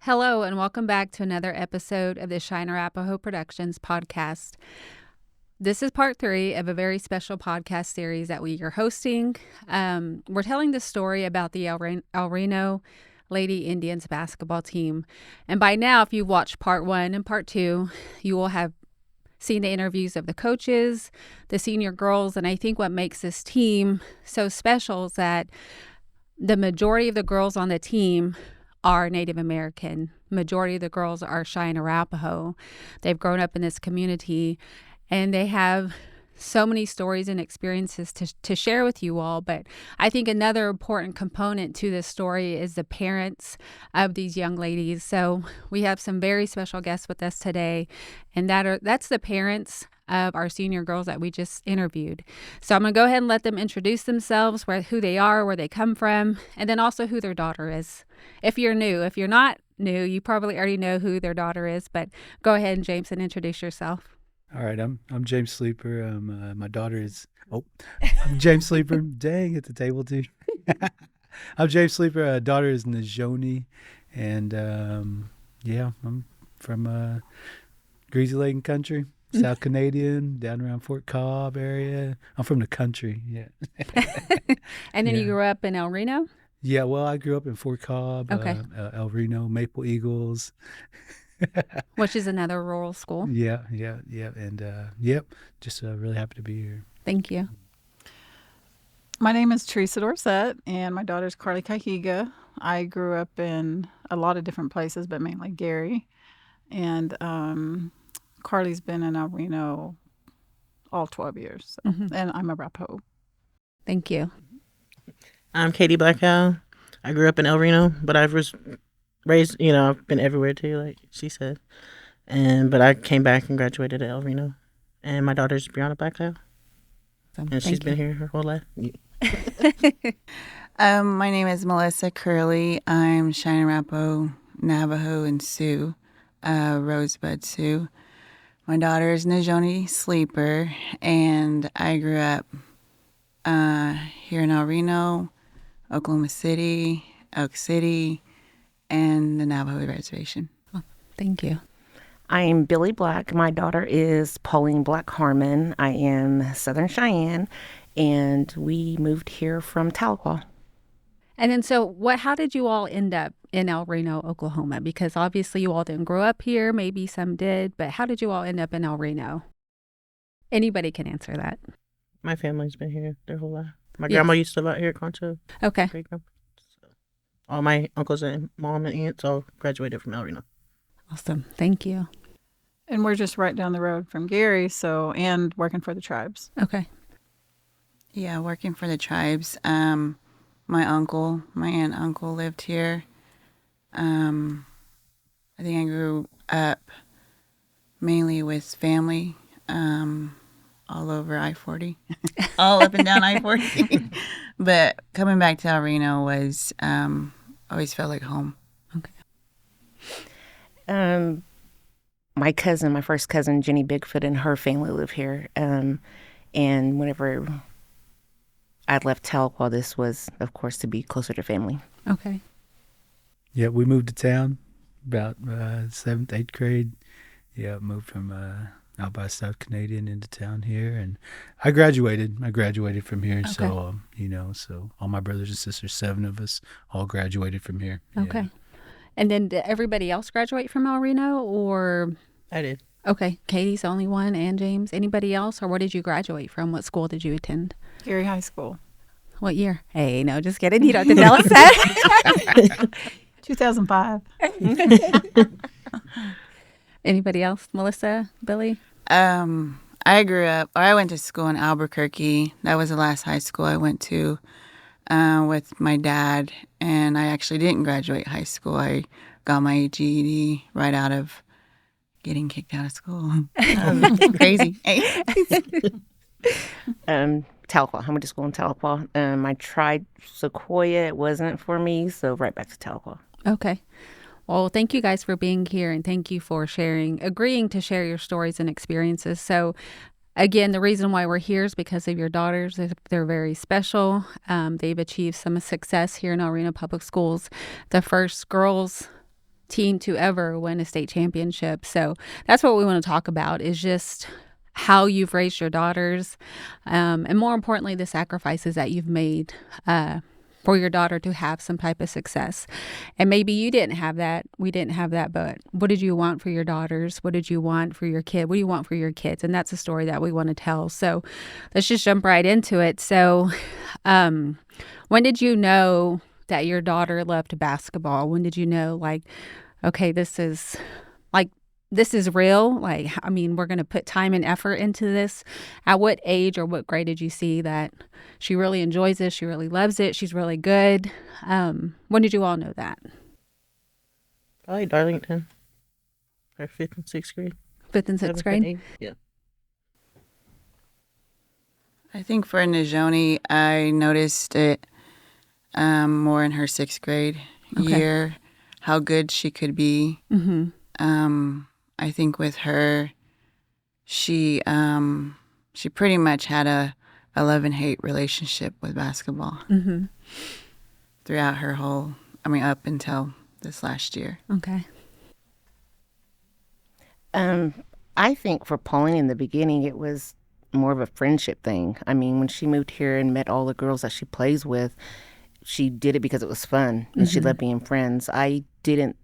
Hello, and welcome back to another episode of the Cheyenne and Arapaho Productions podcast. This is part 3 of a very special podcast series that we are hosting. We're telling the story about the El Reno Lady Indians basketball team. And by now, if you've watched part 1 and part 2, you will have seen the interviews of the coaches, the senior girls, and I think what makes this team so special is that the majority of the girls on the team are Native American. Majority of the girls are Cheyenne and Arapaho. They've grown up in this community, and they have so many stories and experiences to share with you all. But I think another important component to this story is the parents of these young ladies. So we have some very special guests with us today, and that's the parents of our senior girls that we just interviewed. So I'm going to go ahead and let them introduce themselves, who they are, where they come from, and then also who their daughter is. If you're new, if you're not new, you probably already know who their daughter is, but go ahead, and James, and introduce yourself. All right, I'm James Sleeper. My daughter is I'm James Sleeper. Dang, at the table too. I'm James Sleeper. Daughter is Najoni, and I'm from Greasy Lake and Country, South Canadian, down around Fort Cobb area. I'm from the country, yeah. And then you grew up in El Reno? Yeah, well, I grew up in Fort Cobb, Okay. El Reno, Maple Eagles. Which is another rural school. Yeah. And, just really happy to be here. Thank you. My name is Teresa Dorsett, and my daughter's Carly Kahiga. I grew up in a lot of different places, but mainly Gary. And Carly's been in El Reno all 12 years. So. Mm-hmm. And I'm a Arapaho. Thank you. I'm Katie Blackow. I grew up in El Reno, but I was raised, I've been everywhere too, like she said. But I came back and graduated at El Reno. And my daughter's Brianna Blackow. And she's been here her whole life. My name is Melissa Curley. I'm Cheyenne, Arapaho, Navajo, and Sioux, Rosebud Sioux. My daughter is Najoni Sleeper, and I grew up here in El Reno, Oklahoma City, Elk City, and the Navajo Reservation. Oh, thank you. I'm Billy Black. My daughter is Pauline Black Harmon. I am Southern Cheyenne, and we moved here from Tahlequah. And then how did you all end up in El Reno, Oklahoma? Because obviously you all didn't grow up here. Maybe some did, but how did you all end up in El Reno? Anybody can answer that. My family's been here their whole life. My grandma used to live out here at Concho. Okay. So, all my uncles and mom and aunts all graduated from El Reno. Awesome. Thank you. And we're just right down the road from Gary, and working for the tribes. Okay. Yeah, working for the tribes. My aunt and uncle lived here. I think I grew up mainly with family, all over I-40, all up and down I-40. But coming back to El Reno was always felt like home. Okay. My first cousin, Jenny Bigfoot, and her family live here. And whenever I left Tahlequah, this was, of course, to be closer to family. Okay. Yeah, we moved to town about 7th, 8th grade. Yeah, moved from out by South Canadian into town here, and I graduated from here. Okay. So so all my brothers and sisters, 7 of us, all graduated from here. Okay. Yeah. And then did everybody else graduate from El Reno, or? I did. Okay. Katie's the only one, and James. Anybody else, or where did you graduate from? What school did you attend? Gary High School. What year? Hey, no, just kidding. You don't have to tell us that. 2005. Anybody else? Melissa? Billy? I went to school in Albuquerque. That was the last high school I went to with my dad, and I actually didn't graduate high school. I got my GED right out of getting kicked out of school. Crazy. Tahlequah. I went to school in Tahlequah. I tried Sequoia. It wasn't for me, so right back to Tahlequah. Okay. Well, thank you guys for being here, and thank you for agreeing to share your stories and experiences. So again, the reason why we're here is because of your daughters. They're very special. They've achieved some success here in El Reno Public Schools. The first girls team to ever win a state championship. So that's what we want to talk about, is just how you've raised your daughters, and more importantly, the sacrifices that you've made for your daughter to have some type of success. And maybe you didn't have that. We didn't have that. But what did you want for your daughters? What did you want for your kid? What do you want for your kids? And that's a story that we want to tell. So let's just jump right into it. So when did you know that your daughter loved basketball? When did you know, like, okay, this is real? Like, I mean, we're going to put time and effort into this. At what age or what grade did you see that she really enjoys this? She really loves it. She's really good. When did you all know that? Probably Darlington. Her 5th and 6th grade. 5th and 6th grade? Yeah. I think for Najoni, I noticed it more in her 6th grade year, how good she could be. I think with her, she pretty much had a love-and-hate relationship with basketball throughout her whole, up until this last year. Okay. I think for Pauline in the beginning, it was more of a friendship thing. I mean, when she moved here and met all the girls that she plays with, she did it because it was fun and she loved being friends. I didn't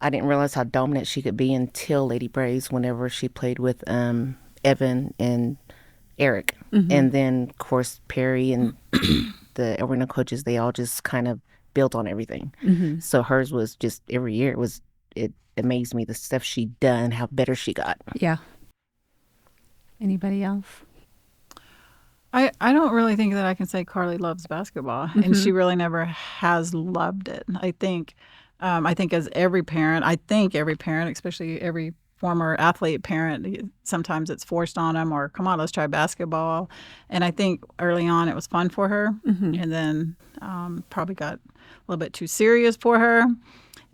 realize how dominant she could be until Lady Braves, whenever she played with Evan and Eric. And then, of course, Perry and the arena coaches, they all just kind of built on everything. So hers was just every year. It amazed me, the stuff she done, how better she got. Yeah. Anybody else? I don't really think that I can say Carly loves basketball, and she really never has loved it. I think as every parent, especially every former athlete parent, sometimes it's forced on them, or come on, let's try basketball. And I think early on it was fun for her, and then probably got a little bit too serious for her.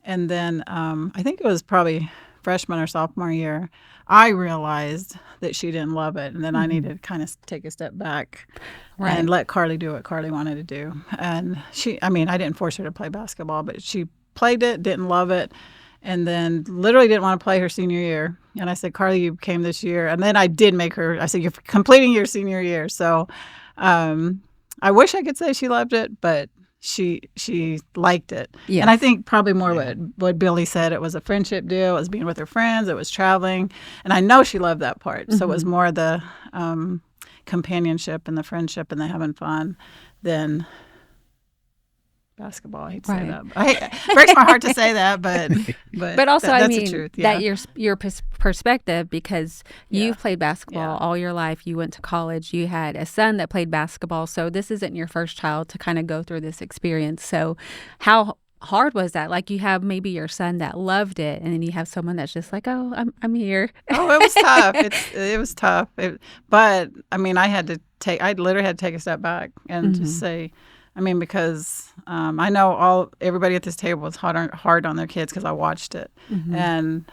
And then I think it was probably freshman or sophomore year, I realized that she didn't love it. And then I needed to kind of take a step back and let Carly do what Carly wanted to do. And I didn't force her to play basketball, but she played it, didn't love it, and then literally didn't want to play her senior year. And I said, Carly, you came this year. And then I did make her, I said, you're completing your senior year. So I wish I could say she loved it, but she liked it. Yes. And I think probably more what Billy said, it was a friendship deal. It was being with her friends. It was traveling. And I know she loved that part. So it was more the companionship and the friendship and the having fun than basketball. I hate to say that. It breaks my heart to say that, but also, that's the truth. Yeah. That your perspective, because you've played basketball all your life. You went to college. You had a son that played basketball. So this isn't your first child to kind of go through this experience. So how hard was that? Like, you have maybe your son that loved it, and then you have someone that's just like, oh, I'm here. Oh, it was tough. It was tough. But I literally had to take a step back and just say, because I know everybody at this table was hard on their kids, because I watched it. And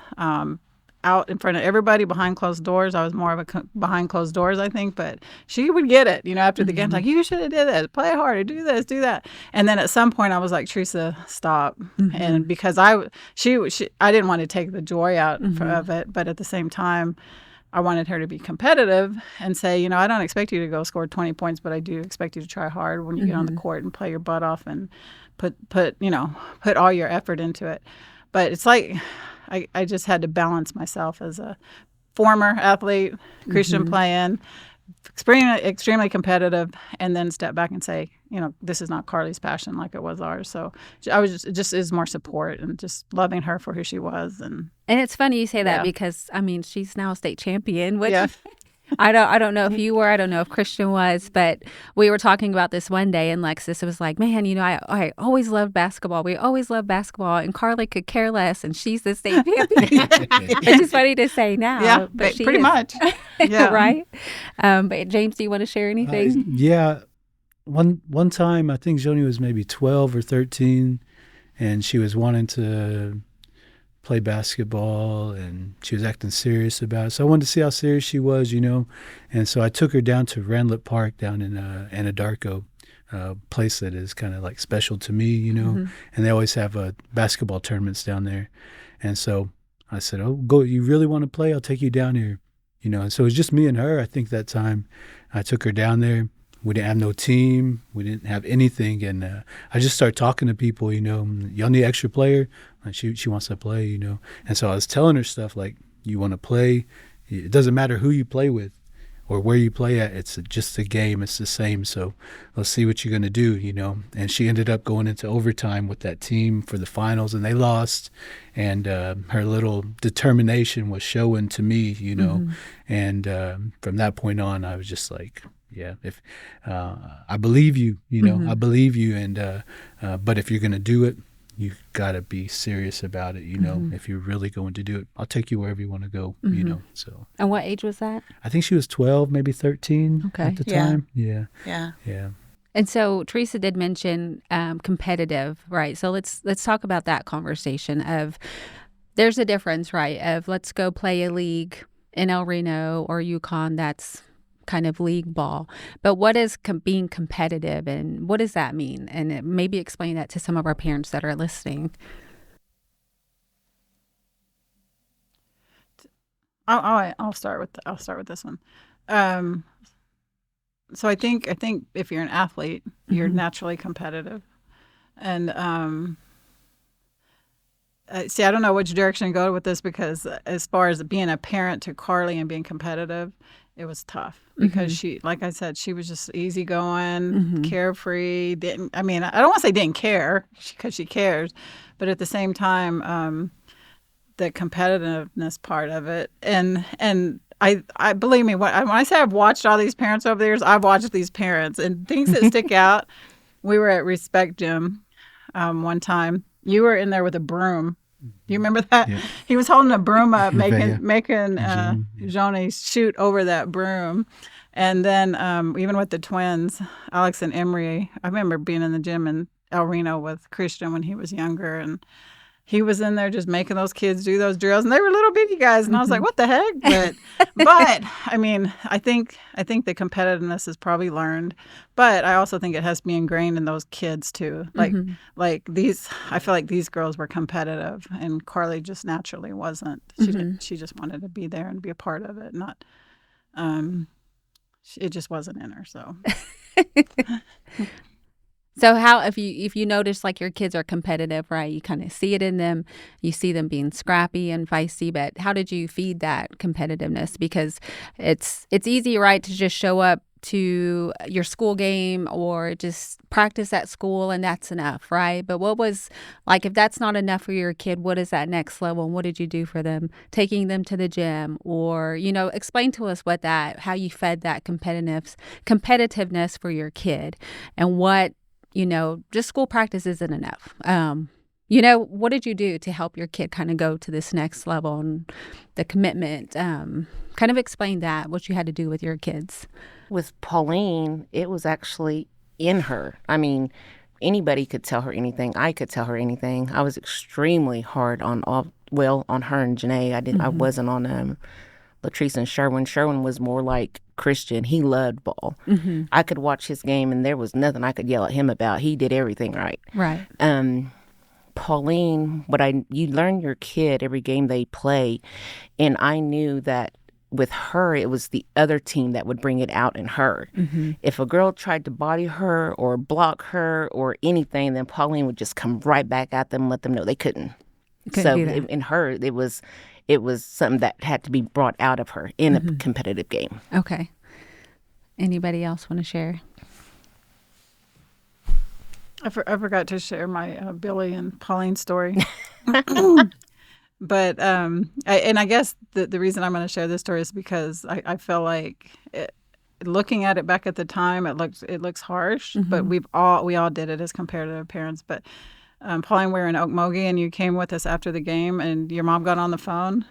out in front of everybody behind closed doors, I was more of a behind closed doors, I think, but she would get it, after the game, like, you should have did this, play harder, do this, do that. And then at some point I was like, Teresa, stop. And because I didn't want to take the joy out of it, but at the same time, I wanted her to be competitive and say, I don't expect you to go score 20 points, but I do expect you to try hard when you get on the court and play your butt off and put all your effort into it. But it's like I just had to balance myself as a former athlete, Christian playing, extremely competitive, and then step back and say, this is not Carly's passion like it was ours. So I was just is more support and just loving her for who she was. And it's funny you say that, because she's now a state champion, which I don't know if you were, I don't know if Christian was, but we were talking about this one day, and Lexus was like, man, I always loved basketball. We always loved basketball, and Carly could care less, and she's the state champion. It's just funny to say now. Yeah, but pretty much. Yeah. Right? But James, do you want to share anything? Yeah. One time, I think Joni was maybe 12 or 13, and she was wanting to play basketball, and she was acting serious about it. So I wanted to see how serious she was, And so I took her down to Randlett Park down in Anadarko place that is kind of like special to me, you know. And they always have basketball tournaments down there. And so I said, "Oh, go! You really want to play? I'll take you down here." You know, and so it was just me and her. I think that time I took her down there. We didn't have no team. We didn't have anything. And I just started talking to people, you know, y'all need an extra player? Like she wants to play, you know. And so I was telling her stuff like, you want to play? It doesn't matter who you play with or where you play at. It's just a game. It's the same. So let's see what you're going to do, you know. And she ended up going into overtime with that team for the finals, and they lost. And her little determination was showing to me, you know. And from that point on, I was just like, yeah, if I believe you, you know, I believe you. And but if you're going to do it, you've got to be serious about it, you know. If you're really going to do it, I'll take you wherever you want to go, you know. So. And what age was that? I think she was 12, maybe 13 at the time. Yeah. And so Teresa did mention competitive, right? So let's talk about that conversation of there's a difference, right? Of let's go play a league in El Reno or Yukon that's kind of league ball. But what is being competitive, and what does that mean? And maybe explain that to some of our parents that are listening. I'll start with this one. So I think if you're an athlete, you're naturally competitive, and see, I don't know which direction to go with this, because as far as being a parent to Carly and being competitive, it was tough because she, like I said, she was just easygoing, carefree. I don't want to say didn't care, because she cares, but at the same time, the competitiveness part of it, and I believe me, when I say I've watched all these parents over the years, I've watched these parents, and things that stick out. We were at Respect Gym one time. You were in there with a broom. Do you remember that? Yeah. He was holding a broom up, making Joni shoot over that broom. And then even with the twins, Alex and Emery, I remember being in the gym in El Reno with Christian when he was younger, and he was in there just making those kids do those drills, and they were little bitty guys, and I was like, "What the heck?" But I mean, I think the competitiveness is probably learned, but I also think it has to be ingrained in those kids too. Like these, I feel like these girls were competitive, and Carly just naturally wasn't. She just wanted to be there and be a part of it, not. It just wasn't in her, so. So how, if you notice like your kids are competitive, right, you kind of see it in them, you see them being scrappy and feisty, but how did you feed that competitiveness? Because it's easy, right, to just show up to your school game or just practice at school and that's enough, right? But what was, like, if that's not enough for your kid, what is that next level, and what did you do for them? Taking them to the gym, or, you know, explain to us how you fed that competitiveness for your kid, and what, you know, just school practice isn't enough. You know, what did you do to help your kid kind of go to this next level and the commitment? Kind of explain that, what you had to do with your kids. With Pauline, it was actually in her. I mean, anybody could tell her anything. I could tell her anything. I was extremely hard on her and Janae. I wasn't on Latrice and Sherwin. Sherwin was more like Christian. He loved ball. I could watch his game, and there was nothing I could yell at him about. He did everything right. Right. Pauline, you learn your kid every game they play, and I knew that with her, it was the other team that would bring it out in her. If a girl tried to body her or block her or anything, then Pauline would just come right back at them, let them know they couldn't. So in her, it was something that had to be brought out of her in a competitive game. Okay. Anybody else want to share? I forgot to share my Billy and Pauline story. But I guess the reason I'm going to share this story is because I feel like looking at it back at the time, it looks harsh, but we all did it as comparative parents. But Pauline, we were in Okmulgee, and you came with us after the game, and your mom got on the phone.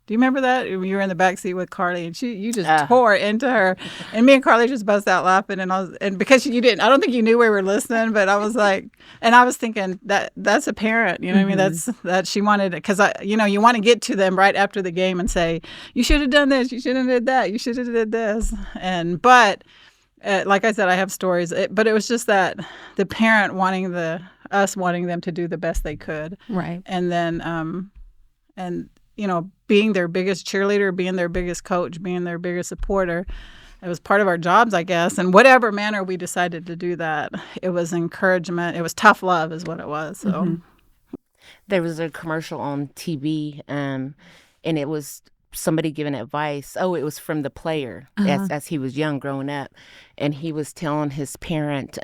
Do you remember that? You were in the back seat with Carly, and you just tore into her, and me and Carly just bust out laughing, and because you didn't, I don't think you knew we were listening, but I was like, and I was thinking that's a parent, you know what I mean? That she wanted it, because you want to get to them right after the game and say, you should have done this, you should have did that, you should have did this, but like I said, I have stories, but it was just that the parent wanting them to do the best they could, Right. and then and being their biggest cheerleader, being their biggest coach, being their biggest supporter. It was part of our jobs, I guess. And whatever manner we decided to do that, it was encouragement. It was tough love, is what it was. So There was a commercial on TV, and it was somebody giving advice. Oh, it was from the player as he was young, growing up, and he was telling his parent,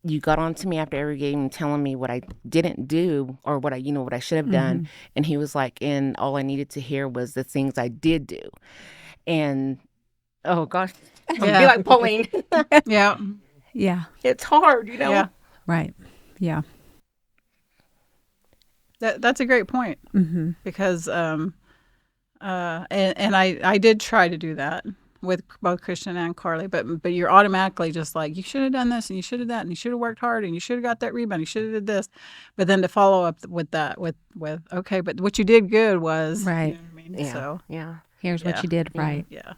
"You got on to me after every game, telling me what I didn't do or what I should have done." And he was like, "And all I needed to hear was the things I did do." And oh gosh, I'm gonna be like Pauline. yeah, Yeah. It's hard, yeah. Right. Yeah. That's a great point because and I did try to do that with both Christian and Carly, but you're automatically just like, you should have done this and you should have that and you should have worked hard and you should have got that rebound, you should have did this, but then to follow up with that with okay, but what you did good was Right. You know what I mean? Yeah. So Yeah. Here's what you did right. yeah.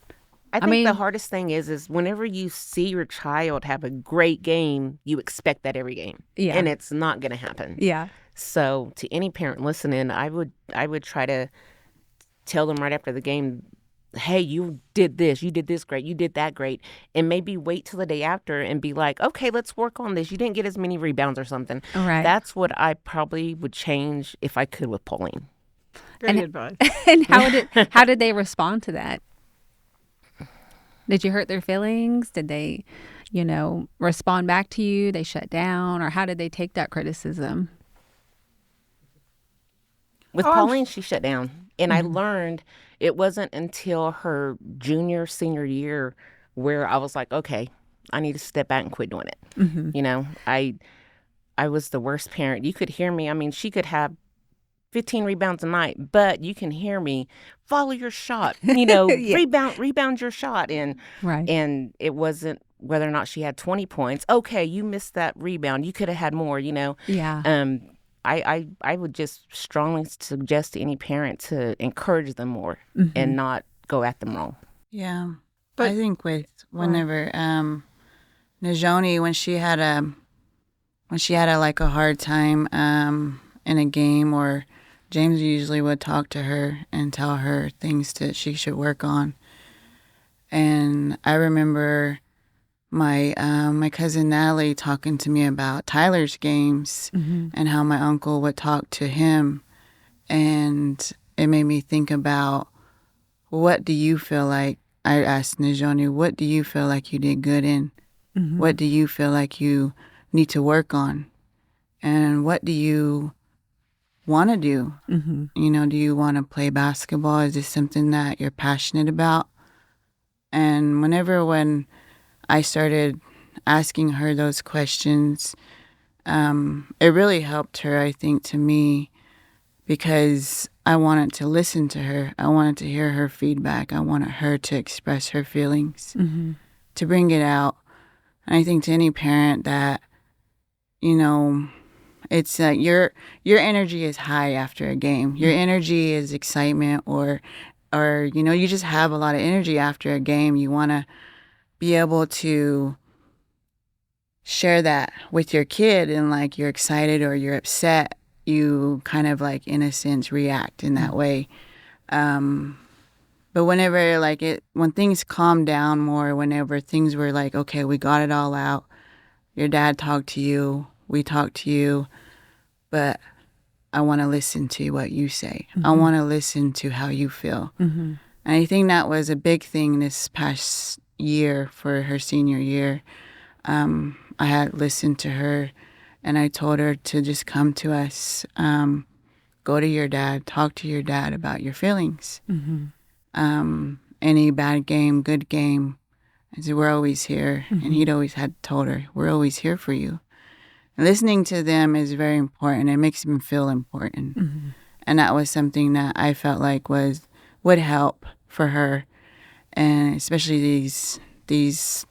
I think mean- the hardest thing is whenever you see your child have a great game, you expect that every game. Yeah. And it's not going to happen. Yeah. So to any parent listening, I would try to tell them right after the game, hey, you did this great, you did that great, and maybe wait till the day after and be like, okay, let's work on this. You didn't get as many rebounds or something. All right. That's what I probably would change if I could with Pauline. Great advice. And how did they respond to that? Did you hurt their feelings? Did they, respond back to you? They shut down, or how did they take that criticism? With Pauline, she shut down. And I learned it wasn't until her junior, senior year where I was like, okay, I need to step back and quit doing it. I was the worst parent. You could hear me. I mean, she could have 15 rebounds a night, but you can hear me, follow your shot, rebound your shot. And Right. and it wasn't whether or not she had 20 points. Okay, you missed that rebound. You could have had more, Yeah. I would just strongly suggest to any parent to encourage them more and not go at them wrong. Yeah. But- I think whenever Najoni, when she had a hard time in a game, or James usually would talk to her and tell her things that she should work on. And I remember my cousin Natalie talking to me about Tyler's games and how my uncle would talk to him, and it made me think about, what do you feel like? I asked Najoni, what do you feel like you did good in? What do you feel like you need to work on? And what do you want to do? Do you want to play basketball? Is this something that you're passionate about? And when I started asking her those questions, it really helped her, I think, to me, because I wanted to listen to her. I wanted to hear her feedback. I wanted her to express her feelings, to bring it out. And I think to any parent that, it's your energy is high after a game. Your energy is excitement, or you just have a lot of energy after a game. You want to be able to share that with your kid, and like you're excited or you're upset, you kind of like, in a sense, react in that way. But whenever when things calmed down more, whenever things were like, okay, we got it all out, your dad talked to you, we talked to you, but I want to listen to what you say. I want to listen to how you feel. And I think that was a big thing this past year for her senior year. I had listened to her, and I told her to just come to us, go to your dad, talk to your dad about your feelings. Any bad game, good game, I said, we're always here. And he'd always had told her, we're always here for you. And listening to them is very important. It makes them feel important. And that was something that I felt like would help for her, and especially these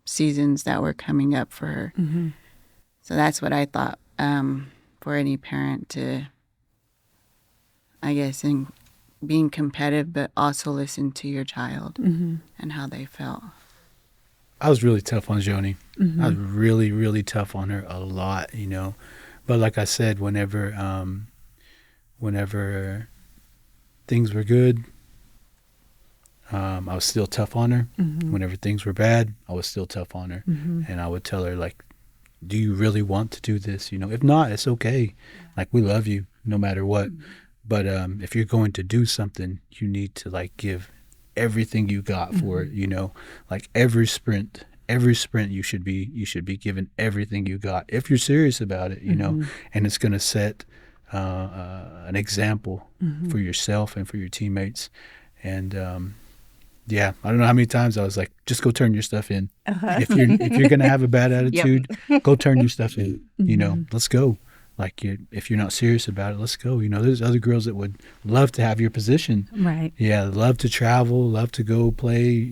seasons that were coming up for her. So that's what I thought, for any parent to, I guess, being competitive, but also listen to your child Mm-hmm. and how they felt. I was really tough on Joni. Mm-hmm. I was really, really tough on her a lot, But like I said, whenever things were good, I was still tough on her. Mm-hmm. Whenever things were bad, I was still tough on her. Mm-hmm. And I would tell her, like, do you really want to do this? If not, it's okay. Like, we love you no matter what. But if you're going to do something, you need to, like, give everything you got for it, like every sprint you should be giving everything you got if you're serious about it, and it's going to set an example for yourself and for your teammates. And yeah, I don't know how many times I was like, just go turn your stuff in. If you're going to have a bad attitude, go turn your stuff in. Let's go. Like, if you're not serious about it, let's go. There's other girls that would love to have your position. Right. Yeah, love to travel, love to go play,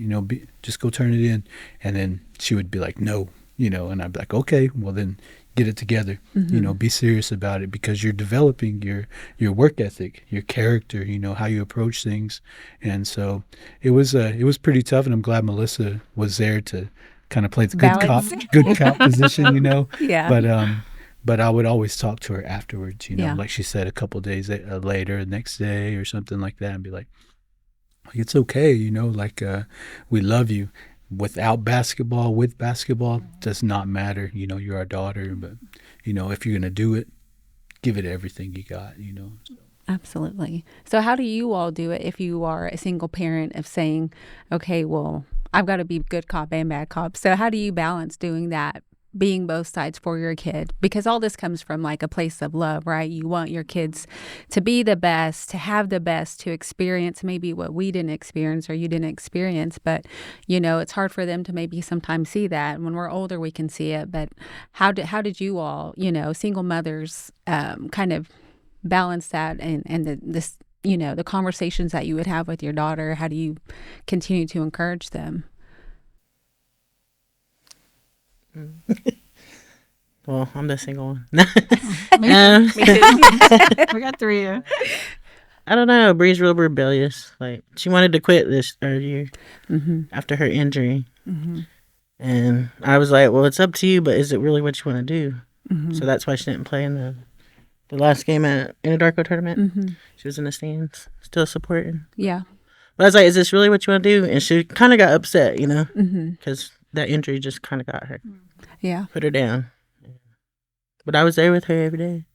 just go turn it in. And then she would be like, no, and I'd be like, okay, well then get it together. Be serious about it, because you're developing your work ethic, your character, how you approach things. And so it was pretty tough, and I'm glad Melissa was there to kind of play the good cop position, Yeah. But I would always talk to her afterwards, Yeah. like she said, a couple of days later, the next day or something like that, and be like, it's okay, like, we love you. Without basketball, with basketball, does not matter. You're our daughter, but, if you're going to do it, give it everything you got, So. Absolutely. So how do you all do it if you are a single parent of saying, okay, well, I've got to be good cop and bad cop. So how do you balance doing that, being both sides for your kid? Because all this comes from like a place of love, right? You want your kids to be the best, to have the best, to experience maybe what we didn't experience or you didn't experience. But, it's hard for them to maybe sometimes see that. When we're older, we can see it. But how did you all, single mothers, kind of balance that and the conversations that you would have with your daughter? How do you continue to encourage them? Well, I'm the single one. Me too. We got 3 of you. I don't know. Bree's real rebellious. Like, she wanted to quit this third year after her injury. And I was like, well, it's up to you, but is it really what you want to do? So that's why she didn't play in the last game in the Darko tournament. She was in the stands, still supporting. Yeah. But I was like, is this really what you want to do? And she kind of got upset, because that injury just kind of got her. Yeah. Put her down. But I was there with her every day.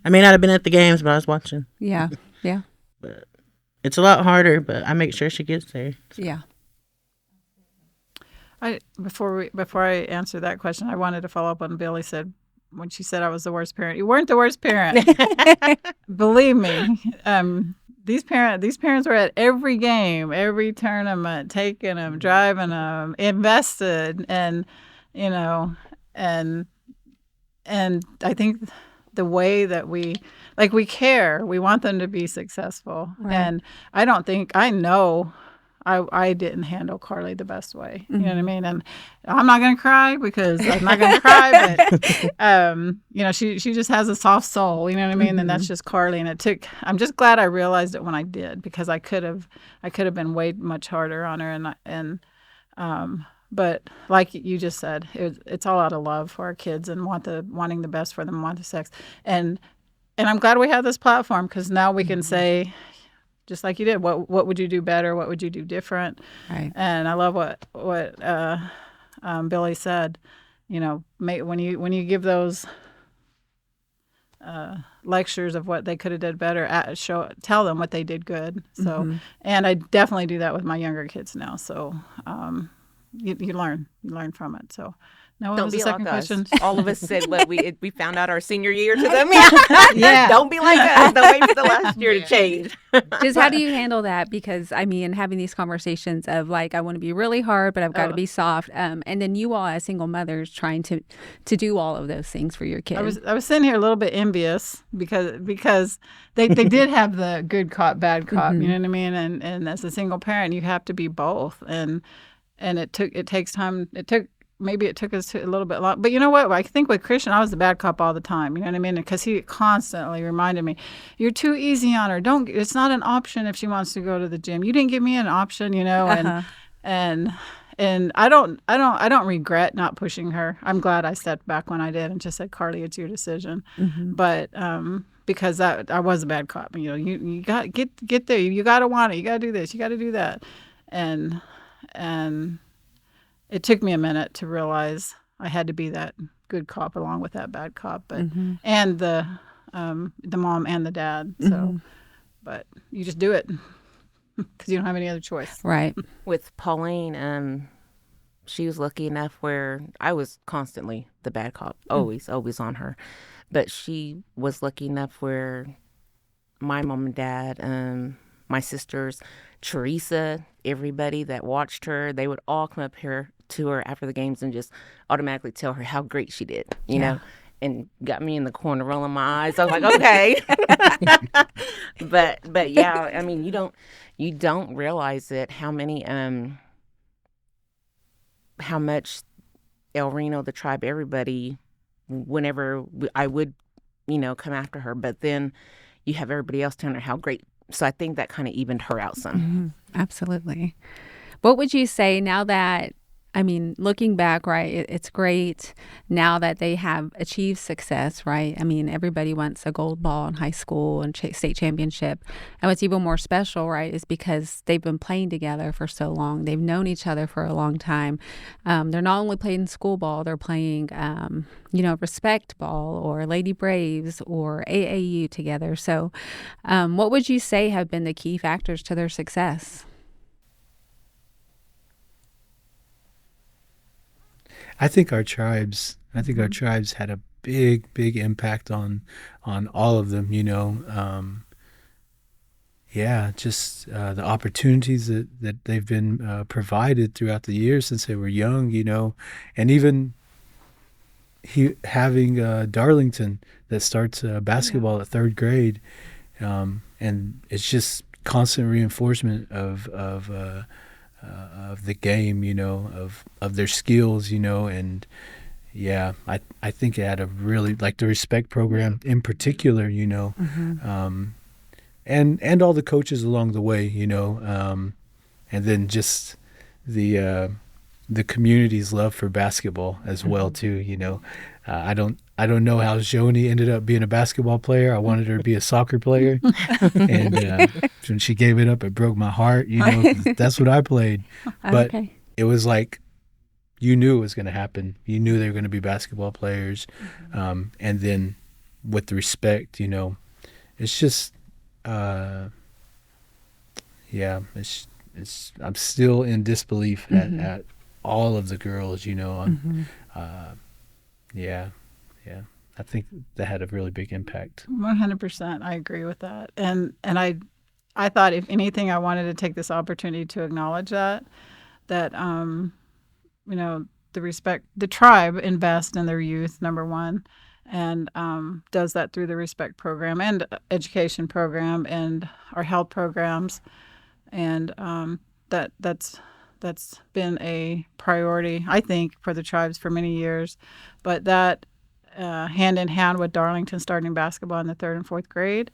I may not have been at the games, but I was watching. Yeah. Yeah. But it's a lot harder, but I make sure she gets there. So. Yeah. Before I answer that question, I wanted to follow up on Billy said when she said I was the worst parent. You weren't the worst parent. Believe me. These parents were at every game, every tournament, taking them, driving them, invested, and and I think the way that we care, we want them to be successful, right. And I know I didn't handle Carly the best way. You know what I mean? And I'm not going to cry because I'm not going to cry, but she just has a soft soul, you know what I mean? And that's just Carly. And I'm just glad I realized it when I did, because I could have been way much harder on her. But like you just said, it's all out of love for our kids and wanting the best for them, want the sex. And I'm glad we have this platform, because now we can say, just like you did, what would you do better? What would you do different? Right. And I love what Billy said. When you give those lectures of what they could have did better, tell them what they did good. So, and I definitely do that with my younger kids now. So, you learn from it. So. No, Don't was be the second like us. question? All of us said what we found out our senior year to them. Yeah. Don't be like us. Don't wait for the last year to change. Just how do you handle that? Because having these conversations of like, I want to be really hard, but I've got to be soft. And then you all as single mothers trying to do all of those things for your kids. I was sitting here a little bit envious because they did have the good cop, bad cop. You know what I mean? And as a single parent, you have to be both. And it takes time. It took maybe it took us a little bit long. But you know what? I think with Christian, I was the bad cop all the time. You know what I mean? Because he constantly reminded me, "You're too easy on her. Don't. It's not an option if she wants to go to the gym. You didn't give me an option. You know." And I don't regret not pushing her. I'm glad I stepped back when I did and just said, "Carly, it's your decision." But because I was a bad cop. You know, you got get there. You got to want it. You got to do this. You got to do that. And it took me a minute to realize I had to be that good cop along with that bad cop, but and the mom and the dad. So, but you just do it because you don't have any other choice. Right. With Pauline, she was lucky enough where I was constantly the bad cop, always on her. But she was lucky enough where my mom and dad, my sisters, Teresa, everybody that watched her, they would all come up here to her after the games and just automatically tell her how great she did, you know, and got me in the corner rolling my eyes. I was like, okay. but yeah, I mean, you don't realize it, how much El Reno, the tribe, everybody, whenever I would, come after her, but then you have everybody else telling her how great. So I think that kind of evened her out some. Absolutely. What would you say now that, I mean, looking back, right, it's great now that they have achieved success, right? I mean, everybody wants a gold ball in high school and state championship. And what's even more special, right, is because they've been playing together for so long. They've known each other for a long time. They're not only playing school ball, they're playing, respect ball or Lady Braves or AAU together. So what would you say have been the key factors to their success? I think our tribes had a big impact on all of them, just the opportunities that they've been provided throughout the years since they were young, and even having Darlington that starts basketball at third grade, and it's just constant reinforcement of the game, of their skills, and I think it had a really, like, the respect program in particular, and all the coaches along the way, and then just the community's love for basketball as well too, I don't know how Joni ended up being a basketball player. I wanted her to be a soccer player, and when she gave it up, it broke my heart. 'Cause that's what I played. But it was like, you knew it was going to happen. You knew they were going to be basketball players, and then with the respect, it's just, it's. I'm still in disbelief at all of the girls. I think that had a really big impact. 100%. I agree with that. And I thought, if anything, I wanted to take this opportunity to acknowledge that the tribe invests in their youth, number one, and does that through the respect program and education program and our health programs. And that's been a priority, I think, for the tribes for many years. But that hand in hand with Darlington starting basketball in the 3rd and 4th grade,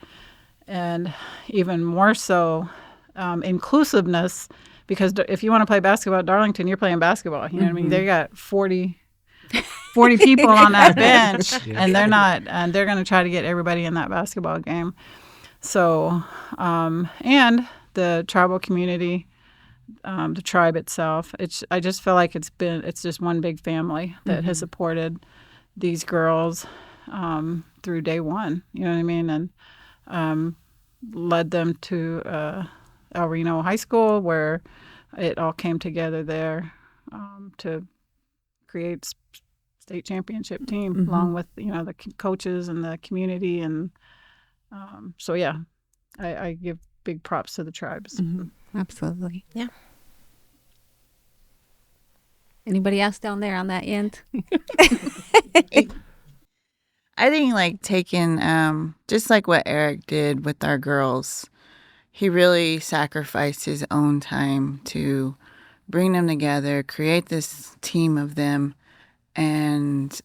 and even more so inclusiveness, because if you want to play basketball at Darlington, you're playing basketball. You know what I mean? They got 40 people on that bench, and they're going to try to get everybody in that basketball game. So, and the tribal community, the tribe itself, I just feel like it's just one big family that has supported these girls through day one, you know what I mean, and led them to El Reno High School, where it all came together there to create state championship team, along with the coaches and the community, and I give big props to the tribes. Absolutely. Yeah. Anybody else down there on that end? I think, like, taking just like what Eric did with our girls, he really sacrificed his own time to bring them together, create this team of them, and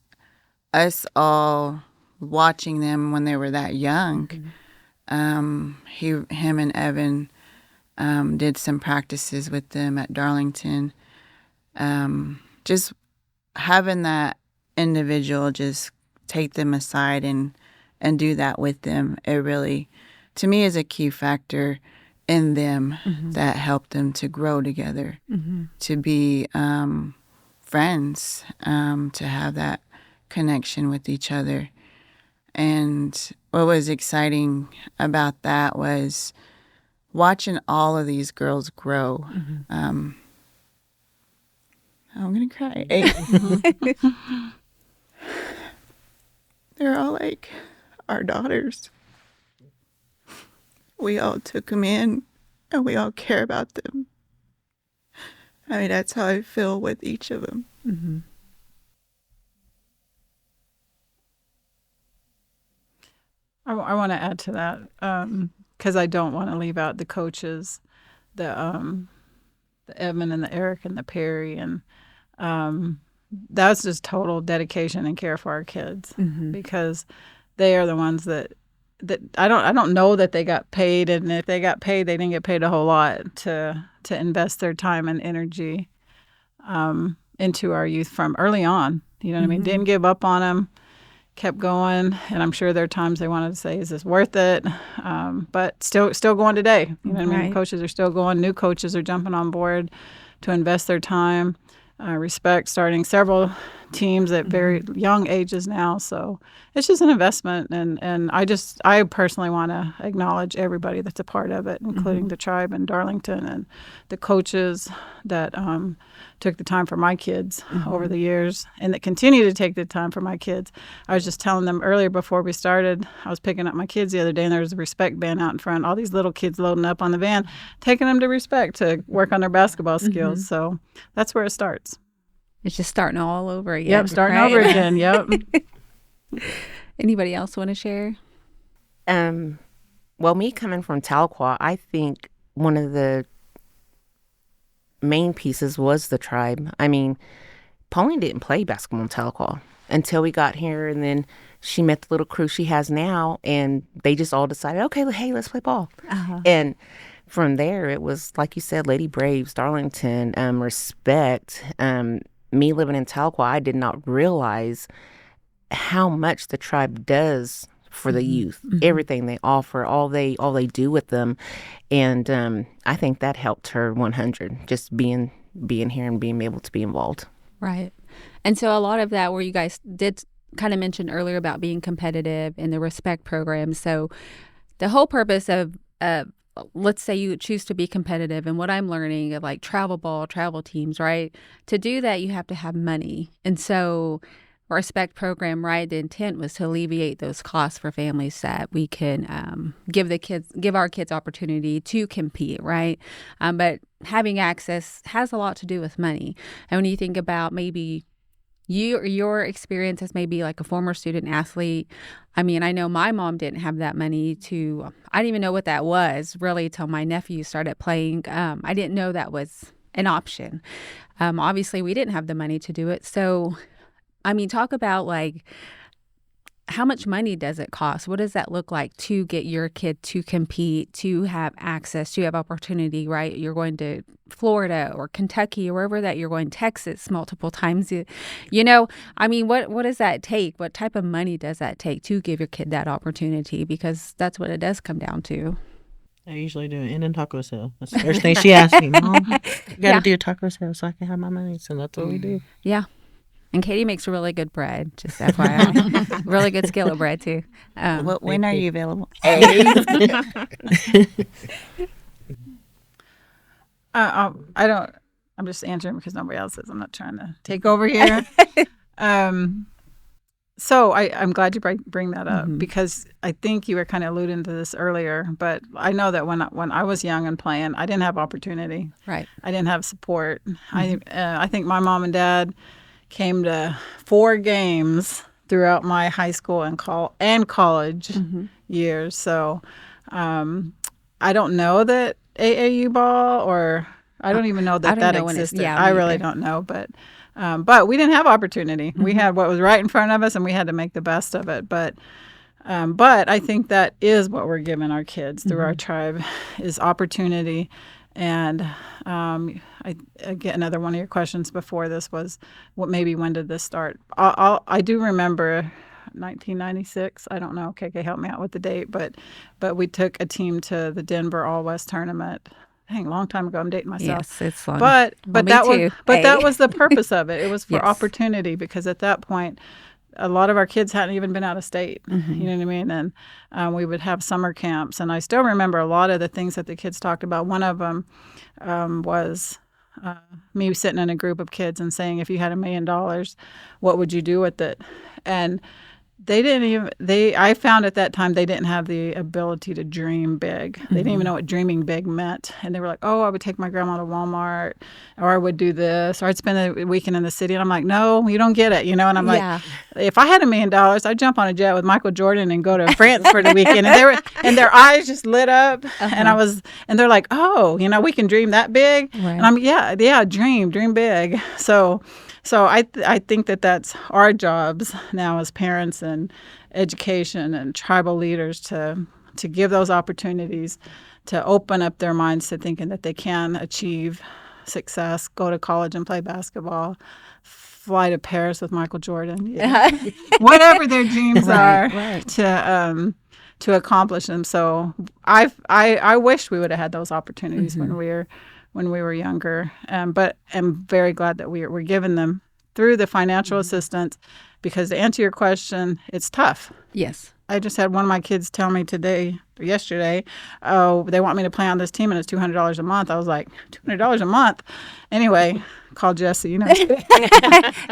us all watching them when they were that young. Him and Evan did some practices with them at Darlington. Just having that individual just take them aside and do that with them, it really, to me, is a key factor in them that helped them to grow together, to be friends, to have that connection with each other. And what was exciting about that was watching all of these girls grow. I'm going to cry. They're all like our daughters. We all took them in, and we all care about them. I mean, that's how I feel with each of them. I want to add to that because I don't want to leave out the coaches, the Evan and the Eric and the Perry, and that's just total dedication and care for our kids because they are the ones that I don't know that they got paid, and if they got paid, they didn't get paid a whole lot to invest their time and energy into our youth from early on. You know what I mean? Didn't give up on them. Kept going, and I'm sure there are times they wanted to say, "Is this worth it?" But still going today. You know what I mean? Coaches are still going. New coaches are jumping on board to invest their time, respect, starting several teams at very young ages now. So it's just an investment, and I personally want to acknowledge everybody that's a part of it, including the tribe in Darlington and the coaches that took the time for my kids over the years and that continue to take the time for my kids. I was just telling them earlier before we started, I was picking up my kids the other day, and there was a respect band out in front, all these little kids loading up on the van, taking them to respect to work on their basketball skills. So that's where it starts. It's just starting all over again. Yep, starting over again. Yep. Anybody else want to share? Well, me coming from Tahlequah, I think one of the main pieces was the tribe. I mean, Pauline didn't play basketball in Tahlequah until we got here, and then she met the little crew she has now, and they just all decided, okay, hey, let's play ball. And from there, it was, like you said, Lady Braves, Darlington, respect. Me living in Tahlequah, I did not realize how much the tribe does for the youth. Everything they offer, all they do with them, and I think that helped her 100. Just being here and being able to be involved. Right, and so a lot of that, where you guys did kind of mention earlier about being competitive in the respect program. So the whole purpose of let's say you choose to be competitive, and what I'm learning of like travel ball, travel teams, right? To do that, you have to have money. And so respect program, right? The intent was to alleviate those costs for families that we can give our kids opportunity to compete, right? But having access has a lot to do with money. And when you think about maybe your experience as maybe like a former student athlete, I mean, I know my mom didn't have that money I didn't even know what that was really till my nephew started playing. I didn't know that was an option. Obviously, we didn't have the money to do it. So, I mean, talk about like, how much money does it cost? What does that look like to get your kid to compete, to have access, to have opportunity, right? You're going to Florida or Kentucky or wherever that you're going, Texas multiple times. You know, I mean, what does that take? What type of money does that take to give your kid that opportunity? Because that's what it does come down to. I usually do an in taco sale. That's the first thing she asks me. Mom, you got to do a taco sale so I can have my money. So that's what we do. Yeah. And Katie makes really good bread, just FYI. Really good skillet bread, too. When are you available? I'm just answering because nobody else is. I'm not trying to take over here. So I'm glad you bring that up because I think you were kind of alluding to this earlier, but I know that when I was young and playing, I didn't have opportunity. Right. I didn't have support. I think my mom and dad came to 4 games throughout my high school and college years. So I don't know that AAU ball or I don't even know I that don't that know when it's- existed. yeah, I me really either. don't know, but we didn't have opportunity. We had what was right in front of us, and we had to make the best of it. But I think that is what we're giving our kids through our tribe is opportunity. And again, another one of your questions before this was, when did this start? I do remember 1996. I don't know. KK, help me out with the date. But we took a team to the Denver All West tournament. Dang, long time ago. I'm dating myself. Yes, it's long. But Well, me that was too. but Hey. that was the purpose of it. It was for Yes. opportunity, because at that point, a lot of our kids hadn't even been out of state. You know what I mean? And we would have summer camps. And I still remember a lot of the things that the kids talked about. One of them was me sitting in a group of kids and saying, if you had $1 million, what would you do with it? And I found at that time they didn't have the ability to dream big. They didn't even know what dreaming big meant. And they were like, oh, I would take my grandma to Walmart, or I would do this, or I'd spend a weekend in the city. And I'm like, no, you don't get it, And I'm Yeah. like, if I had $1 million, I'd jump on a jet with Michael Jordan and go to France for the weekend. And their eyes just lit up. And they're like, oh, we can dream that big. Right. And I'm, yeah, dream big. So I think that that's our jobs now as parents and education and tribal leaders to give those opportunities, to open up their minds to thinking that they can achieve success, go to college and play basketball, fly to Paris with Michael Jordan, whatever their dreams are, to accomplish them. So I wish we would have had those opportunities when we were younger. But I'm very glad that we're given them through the financial assistance, because to answer your question, it's tough. Yes. I just had one of my kids tell me yesterday, oh, they want me to play on this team and it's $200 a month. I was like, $200 a month? Anyway, call Jesse,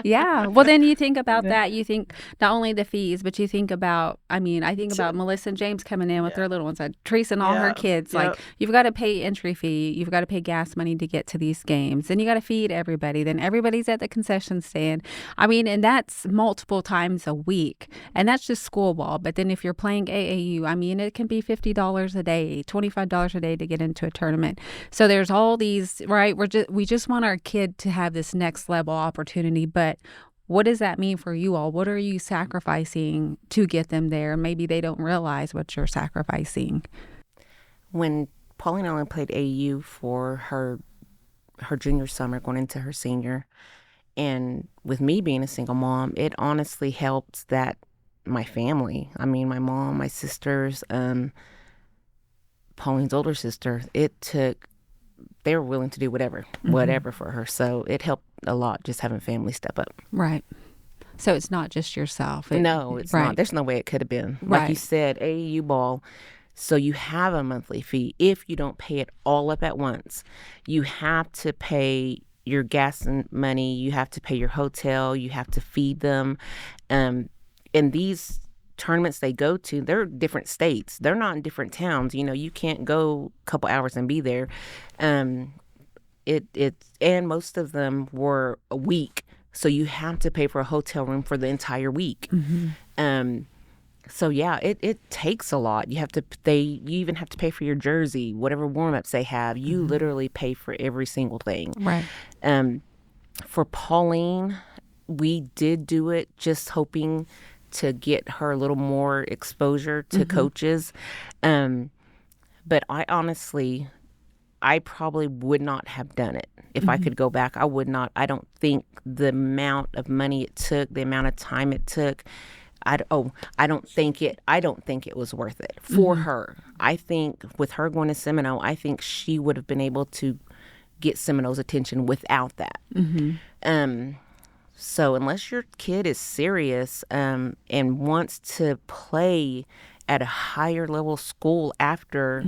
Yeah. Well, then you think about that. You think not only the fees, but you think about, I think about Melissa and James coming in with their little ones, Teresa and all her kids. Yep. Like, you've got to pay entry fee. You've got to pay gas money to get to these games. Then you got to feed everybody. Then everybody's at the concession stand. And that's multiple times a week. And that's just school ball. But then if you're playing AAU, it can be $50 a day, $25 a day to get into a tournament. So there's all these, right? We just want our kid to have this next level opportunity, but what does that mean for you all? What are you sacrificing to get them there? Maybe they don't realize what you're sacrificing. When Pauline only played AU for her junior summer, going into her senior, and with me being a single mom, it honestly helped that my family, my mom, my sisters, Pauline's older sister, they were willing to do whatever for her. So it helped a lot just having family step up. Right. So it's not just yourself. No, it's not. There's no way it could have been. Like you said, AAU ball. So you have a monthly fee. If you don't pay it all up at once, you have to pay your gas and money. You have to pay your hotel. You have to feed them. And these tournaments they go to, they're different states. They're not in different towns. You can't go a couple hours and be there. And most of them were a week, so you have to pay for a hotel room for the entire week. So yeah, it takes a lot. You even have to pay for your jersey, whatever warm-ups they have. You literally pay for every single thing. Right. For Pauline, we did do it just hoping to get her a little more exposure to coaches. But I probably would not have done it. If I could go back, I would not. I don't think the amount of money it took, the amount of time it took, I don't think it was worth it for her. I think with her going to Seminole, I think she would have been able to get Seminole's attention without that. So unless your kid is serious and wants to play at a higher level school after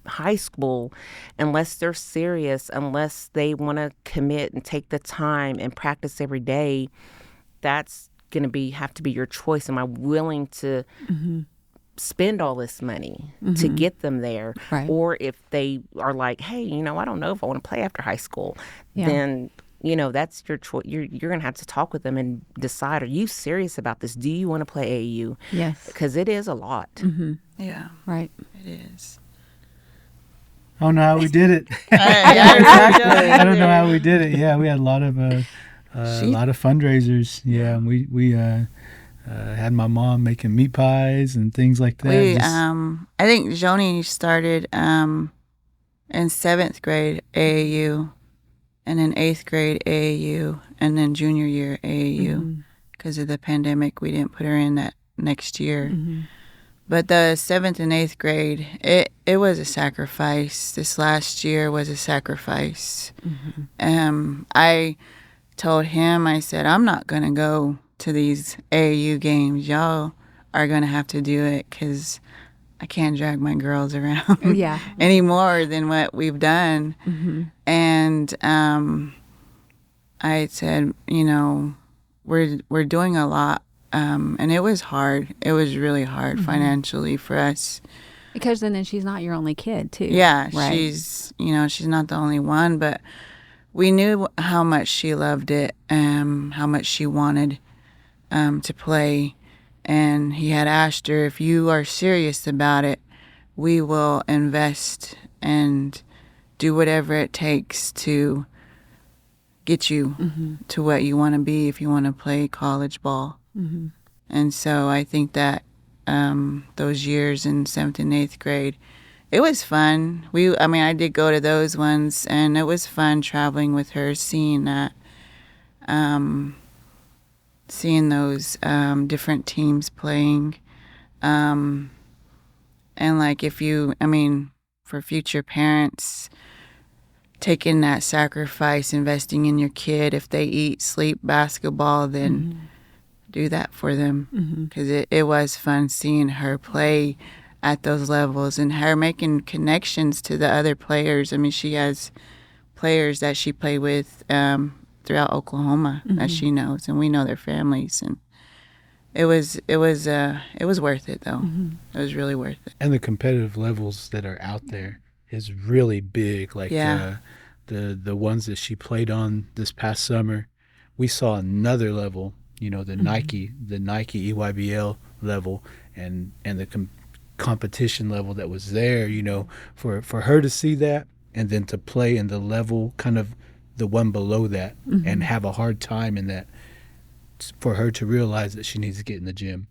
high school, unless they're serious, unless they want to commit and take the time and practice every day, that's going to have to be your choice. Am I willing to spend all this money to get them there? Right. Or if they are like, hey, I don't know if I want to play after high school, then that's your choice. You're going to have to talk with them and decide, are you serious about this? Do you want to play AAU? Yes. Because it is a lot. Yeah. Right. It is. I don't know how we did it. Yeah, exactly. I don't know how we did it. Yeah, we had a lot of fundraisers. Yeah, we had my mom making meat pies and things like that. I think Joni started in 7th grade AAU, and then 8th grade AAU, and then junior year AAU. Because of the pandemic, we didn't put her in that next year. But the 7th and 8th grade, it was a sacrifice. This last year was a sacrifice. I told him, I said, I'm not going to go to these AAU games. Y'all are going to have to do it because I can't drag my girls around any more than what we've done. And I said, you know, we're doing a lot. And it was hard. It was really hard financially for us. Because then she's not your only kid, too. Yeah, right. She's not the only one, but we knew how much she loved it, how much she wanted to play. And he had asked her, if you are serious about it, we will invest and do whatever it takes to get you to what you want to be if you want to play college ball. And so I think that those years in 7th and 8th grade, it was fun. I did go to those ones, and it was fun traveling with her, seeing that, seeing those different teams playing. And like for future parents, taking that sacrifice, investing in your kid, if they eat, sleep basketball, then do that for them, because it was fun seeing her play at those levels and her making connections to the other players. I mean, she has players that she played with throughout Oklahoma that she knows, and we know their families, and it was worth it though. It was really worth it. And the competitive levels that are out there is really big. Like the ones that she played on this past summer, we saw another level. You know, the Nike EYBL level, and the competition level that was there. You know, for her to see that, and then to play in the level kind of the one below that, and have a hard time in that, for her to realize that she needs to get in the gym.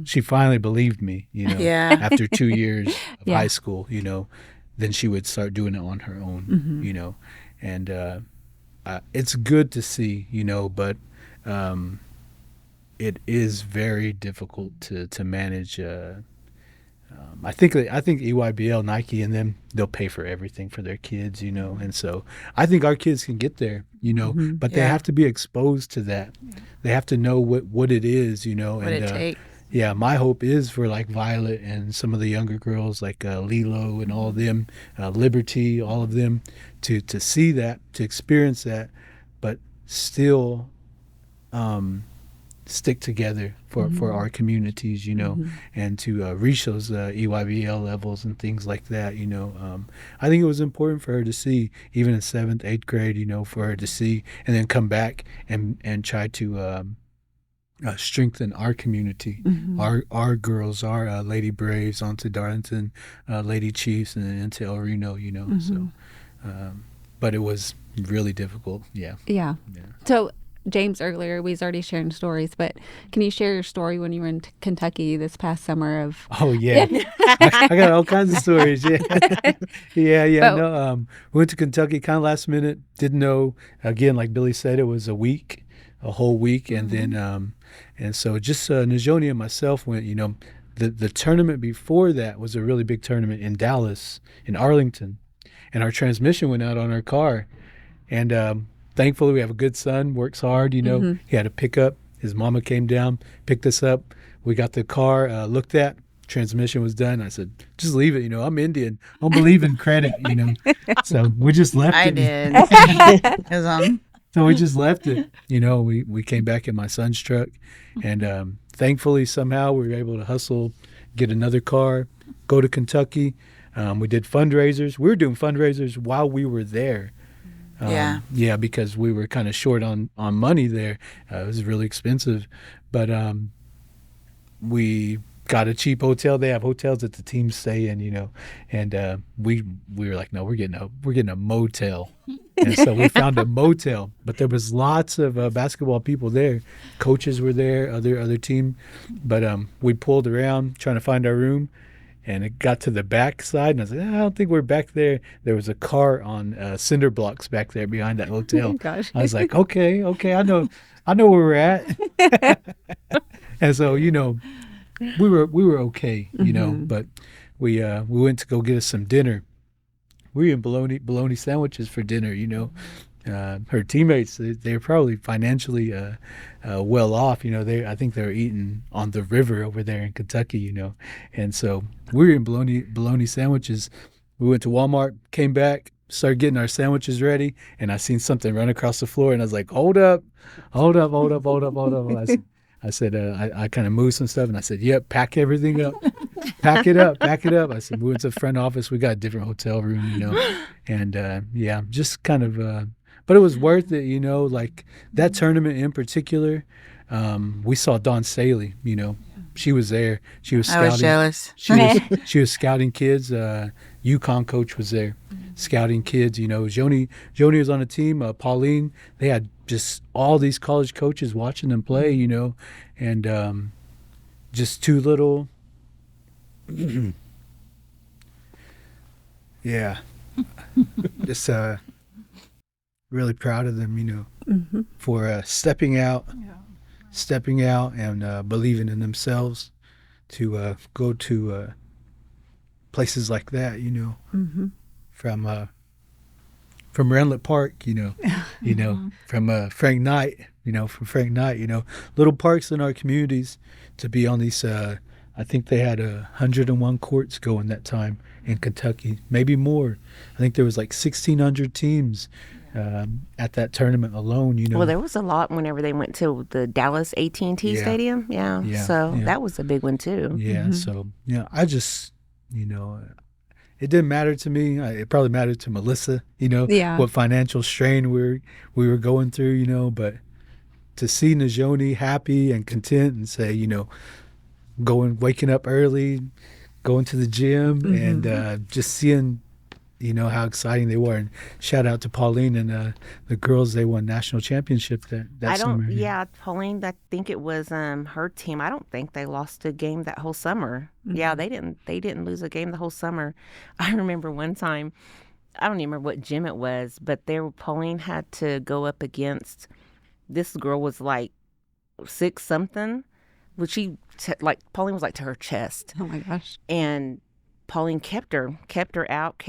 She finally believed me. You know, after 2 years of high school. You know, then she would start doing it on her own. You know, and it's good to see. You know, but. It is very difficult to manage. I think EYBL, Nike, and them, they'll pay for everything for their kids, you know. And so I think our kids can get there, you know, but they have to be exposed to that. They have to know what it is, you know. What it takes. Yeah, my hope is for like Violet and some of the younger girls like Lilo and all of them, Liberty, all of them, to see that, to experience that, but still stick together for our communities, you know, and to reach those EYBL levels and things like that, you know. I think it was important for her to see, even in 7th, 8th grade, you know, for her to see and then come back and try to strengthen our community, our girls, our Lady Braves onto Darlington, Lady Chiefs, and then into El Reno, you know. So, but it was really difficult. Yeah. So James, earlier, we was already sharing stories, but can you share your story when you were in Kentucky this past summer of... Oh, yeah. I got all kinds of stories, yeah. We went to Kentucky kind of last minute, didn't know. Again, like Billy said, it was a whole week, and then, and so just Najoni and myself went, you know. The tournament before that was a really big tournament in Dallas, in Arlington, and our transmission went out on our car, and... thankfully, we have a good son, works hard, you know. He had a pickup. His mama came down, picked us up. We got the car, looked at, transmission was done. I said, just leave it, you know. I'm Indian. I don't believe in credit, you know. So we just left it. I did. So we just left it. You know, we came back in my son's truck. And thankfully, somehow, we were able to hustle, get another car, go to Kentucky. We did fundraisers. We were doing fundraisers while we were there. Because we were kind of short on money there. It was really expensive, but we got a cheap hotel. They have hotels that the teams stay in, you know, and we were like, no, we're getting a motel. And so we found a motel, but there was lots of basketball people there. Coaches were there, other team, but we pulled around trying to find our room, and it got to the back side, and I was like, I don't think we're back there. There was a car on cinder blocks back there behind that hotel. Oh, gosh. I was like, okay, I know where we're at. And so, you know, we were okay, you know, but we went to go get us some dinner. We were in bologna sandwiches for dinner, you know. Her teammates, they're probably financially well off, you know. I think they were eating on the river over there in Kentucky, you know. And so we were in bologna sandwiches. We went to Walmart, came back, started getting our sandwiches ready, and I seen something run across the floor, and I was like, hold up. I said, I kind of moved some stuff, and I said, yep, pack everything up. Pack it up. I said, we went to the front office. We got a different hotel room, you know. And, yeah, just kind of, but it was worth it, you know, like that tournament in particular. We saw Dawn Staley, you know. She was there. She was scouting. I was jealous. She was scouting kids. UConn coach was there scouting kids, you know. Joni was on the team. Pauline, they had just all these college coaches watching them play, you know, and just too little. Yeah. Just really proud of them, you know, for stepping out and believing in themselves to go to places like that, you know, from Renlet Park, you know, from Frank Knight, you know, little parks in our communities, to be on these. I think they had 101 courts going that time in Kentucky, maybe more. I think there was like 1,600 teams at that tournament alone, you know. Well, there was a lot whenever they went to the Dallas AT&T Stadium. Yeah. So that was a big one too. Yeah. So, yeah, I just, you know, it didn't matter to me. It probably mattered to Melissa, you know, what financial strain we were going through, you know, but to see Najoni happy and content and say, you know, waking up early, going to the gym, and just seeing, you know, how exciting they were. And shout out to Pauline and the girls. They won national championship that summer. Yeah, Pauline, I think it was her team. I don't think they lost a game that whole summer. Yeah, they didn't lose a game the whole summer. I remember one time, I don't even remember what gym it was, but Pauline had to go up against, this girl was like 6-something. Well, Pauline was like to her chest. Oh my gosh. And Pauline kept her out.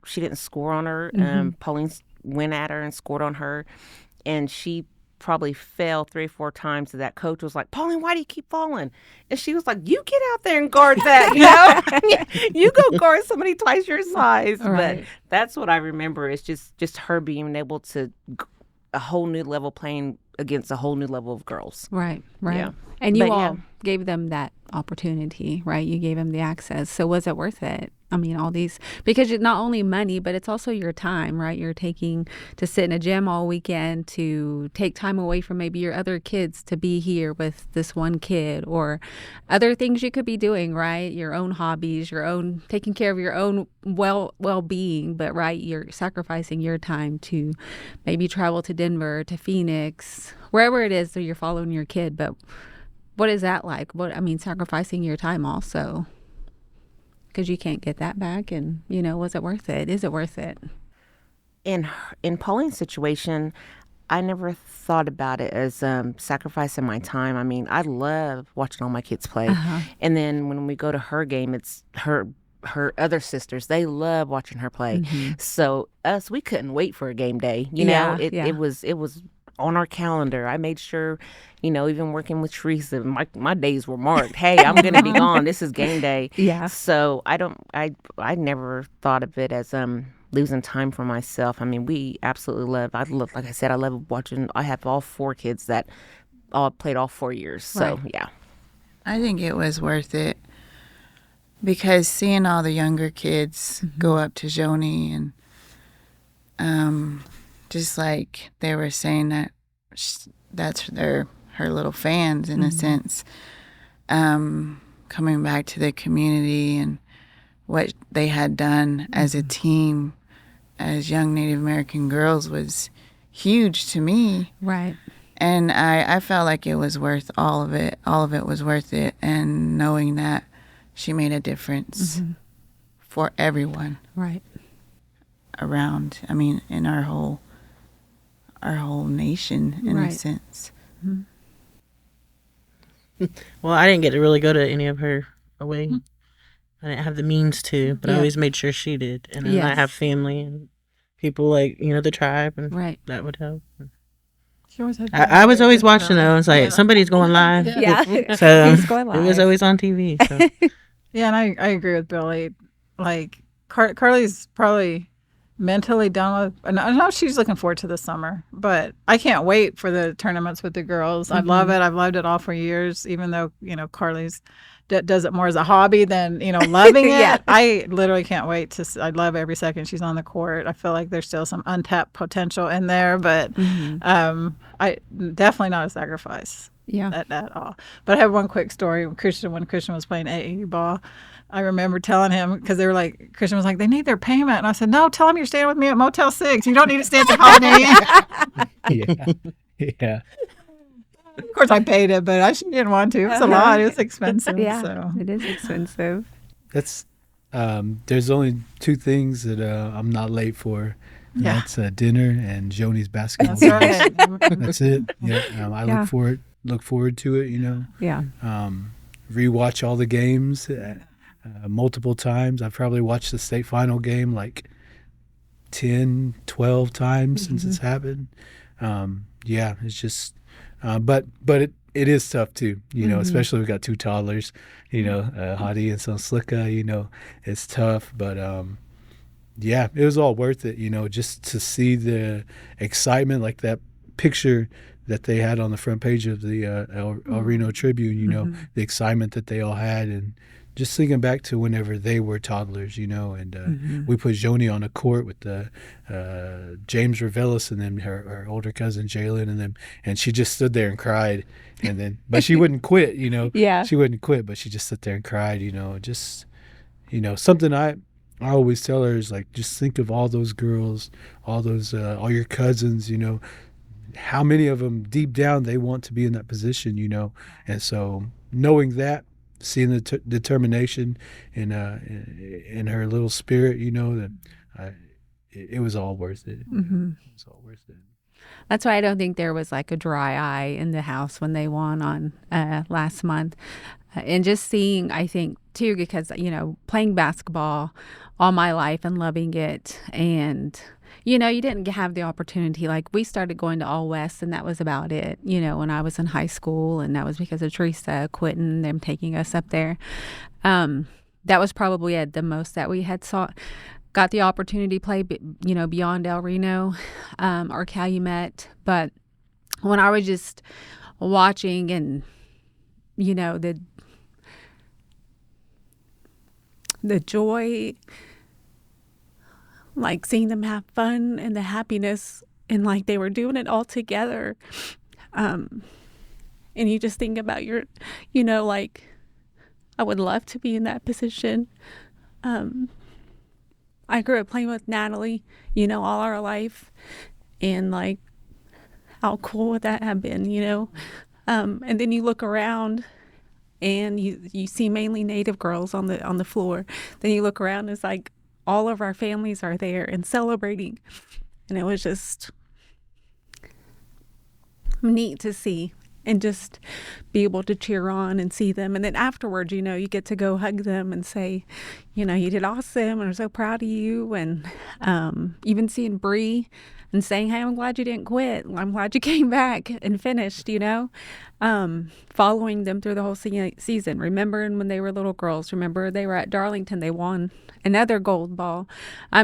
She didn't score on her. Pauline went at her and scored on her, and she probably fell 3 or 4 times. And that coach was like, "Pauline, why do you keep falling?" And she was like, "You get out there and guard that, you know. You go guard somebody twice your size." Right. But that's what I remember. Is just her being able to a whole new level, playing against a whole new level of girls. Right. Yeah. And you all gave them that opportunity, right? You gave them the access. So was it worth it? I mean, all these, because it's not only money, but it's also your time, right? You're taking to sit in a gym all weekend, to take time away from maybe your other kids to be here with this one kid, or other things you could be doing, right? Your own hobbies, your own taking care of your own well-being, but right, you're sacrificing your time to maybe travel to Denver, to Phoenix, wherever it is that you're following your kid. But what is that like? Sacrificing your time also, because you can't get that back. And, you know, was it worth it? Is it worth it? In Pauline's situation, I never thought about it as sacrificing my time. I mean, I love watching all my kids play. And then when we go to her game, it's her other sisters. They love watching her play. So we couldn't wait for a game day. You know, it was on our calendar. I made sure, you know, even working with Teresa, my days were marked. Hey, I'm going to be gone. This is game day. Yeah. So I never thought of it as losing time for myself. I mean, we absolutely like I said, I love watching. I have all 4 kids that all played all 4 years. So, yeah. I think it was worth it because seeing all the younger kids go up to Joni and just like they were saying that's her little fans in a sense. coming back to the community and what they had done as a team, as young Native American girls, was huge to me. Right. And I felt like it was worth all of it. All of it was worth it. And knowing that she made a difference for everyone. Right. Around, I mean, in our whole nation, in a sense. Mm-hmm. Well, I didn't get to really go to any of her away. I didn't have the means to, but I always made sure she did. And then I have family and people like, the tribe, and that would help. She always had I was always watching though. I was like, somebody's going live. Yeah. So He's going live. it was always on TV. So. Yeah, and I agree with Billy. Like, Carly's probably mentally done with, and I know she's looking forward to the summer, but I can't wait for the tournaments with the girls. I love it. I've loved it all for years, even though, Carly's does it more as a hobby than, loving it. I literally can't wait I love every second she's on the court. I feel like there's still some untapped potential in there, but I definitely not a sacrifice. Yeah. At all. But I have one quick story. When Christian was playing AAU ball, I remember telling him, because they were like, Christian was like, they need their payment. And I said, no, tell them you're staying with me at Motel 6. You don't need to stay at the Holiday Inn. Yeah. Of course, I paid it, but I didn't want to. It was a lot. It was expensive. Yeah, So. it is expensive. That's there's only two things that I'm not late for. And that's dinner and Joni's basketball. That's right. That's it. Yeah. I look forward to it. Yeah. Rewatch all the games multiple times. I've probably watched the state final game like 10, 12 times since it's happened. It's just, but it is tough too, especially we got two toddlers, Hadi and son Slicka, it's tough, but it was all worth it, just to see the excitement, like that picture that they had on the front page of the El Reno Tribune, the excitement that they all had, and just thinking back to whenever they were toddlers, and we put Joni on the court with the James Revelis and then her older cousin Jalen and them, and she just stood there and cried, and then but she wouldn't quit, Yeah. she wouldn't quit, but she just stood there and cried, just something I always tell her is like, just think of all those girls, all those all your cousins, how many of them deep down they want to be in that position, and so knowing that, seeing the determination in her little spirit, that it was all worth it. Mm-hmm. It was all worth it. That's why I don't think there was like a dry eye in the house when they won on last month. And just seeing, I think, too, because, playing basketball all my life and loving it. And, you didn't have the opportunity. Like, we started going to All West, and that was about it, when I was in high school. And that was because of Teresa, Quentin, them taking us up there. That was probably the most that we had got the opportunity to play, beyond El Reno or Calumet. But when I was just watching and, the joy, like seeing them have fun and the happiness, and like they were doing it all together. And you just think about like, I would love to be in that position. I grew up playing with Natalie, all our life, and like how cool would that have been, and then you look around and you see mainly Native girls on the floor. Then you look around, it's like all of our families are there and celebrating, and it was just neat to see and just be able to cheer on and see them. And then afterwards, you get to go hug them and say, you did awesome, and I'm so proud of you. And even seeing Bree and saying, hey, I'm glad you didn't quit. I'm glad you came back and finished, following them through the whole season. Remembering when they were little girls. Remember they were at Darlington. They won another gold ball.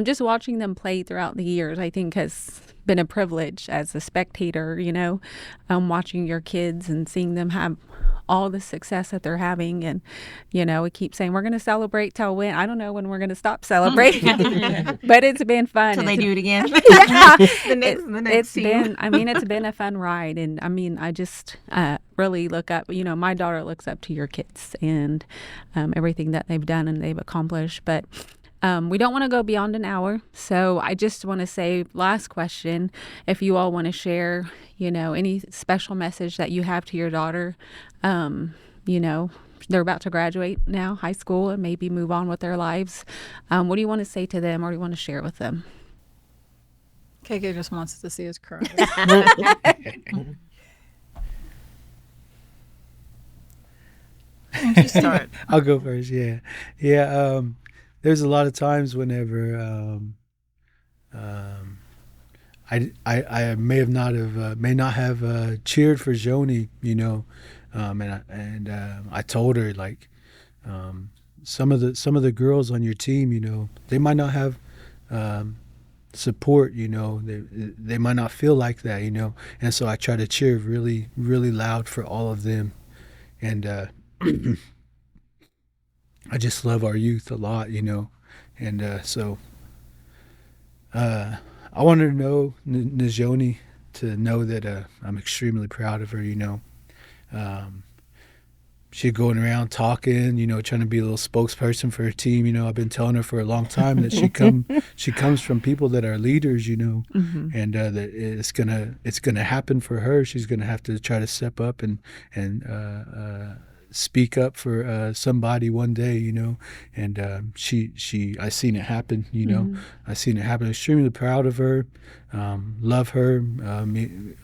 Just watching them play throughout the years, I think, has been a privilege as a spectator, watching your kids and seeing them have all the success that they're having. And, we keep saying we're going to celebrate till when. I don't know when we're going to stop celebrating, but it's been fun. Till they do it again. Yeah. the next team. It's been a fun ride. And I just really look up, my daughter looks up to your kids and everything that they've done and they've accomplished. But we don't want to go beyond an hour. So I just want to say, last question, if you all want to share, any special message that you have to your daughter, they're about to graduate now, high school, and maybe move on with their lives. What do you want to say to them, or do you want to share with them? KK just wants to see us cry. You start. I'll go first. Yeah. There's a lot of times whenever I may not have cheered for Joni, and I told her, like, some of the girls on your team, they might not have support, they might not feel like that, and so I try to cheer really, really loud for all of them, and I just love our youth a lot, and so I wanted to know Najoni to know that I'm extremely proud of her, She's going around talking, trying to be a little spokesperson for her team. I've been telling her for a long time that she comes from people that are leaders, Mm-hmm. and that it's gonna happen for her. She's gonna have to try to step up and speak up for somebody one day, and I seen it happen, Mm-hmm. I seen it happen. Extremely proud of her, love her,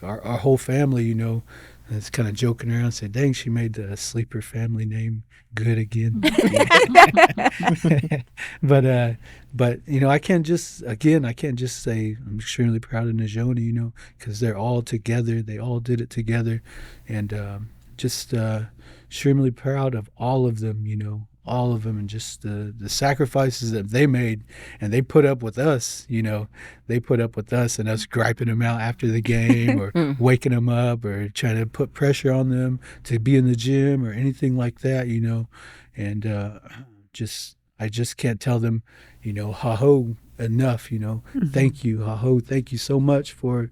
our whole family, it's kind of joking around, saying, dang, she made the Sleeper family name good again. But I can't just say I'm extremely proud of Najoni, because they're all together. They all did it together, and just extremely proud of all of them, all of them, and just the sacrifices that they made, and they put up with us, they put up with us and us griping them out after the game or waking them up or trying to put pressure on them to be in the gym or anything like that, and I just can't tell them, ha-ho enough, Mm-hmm. Thank you, ha-ho, thank you so much for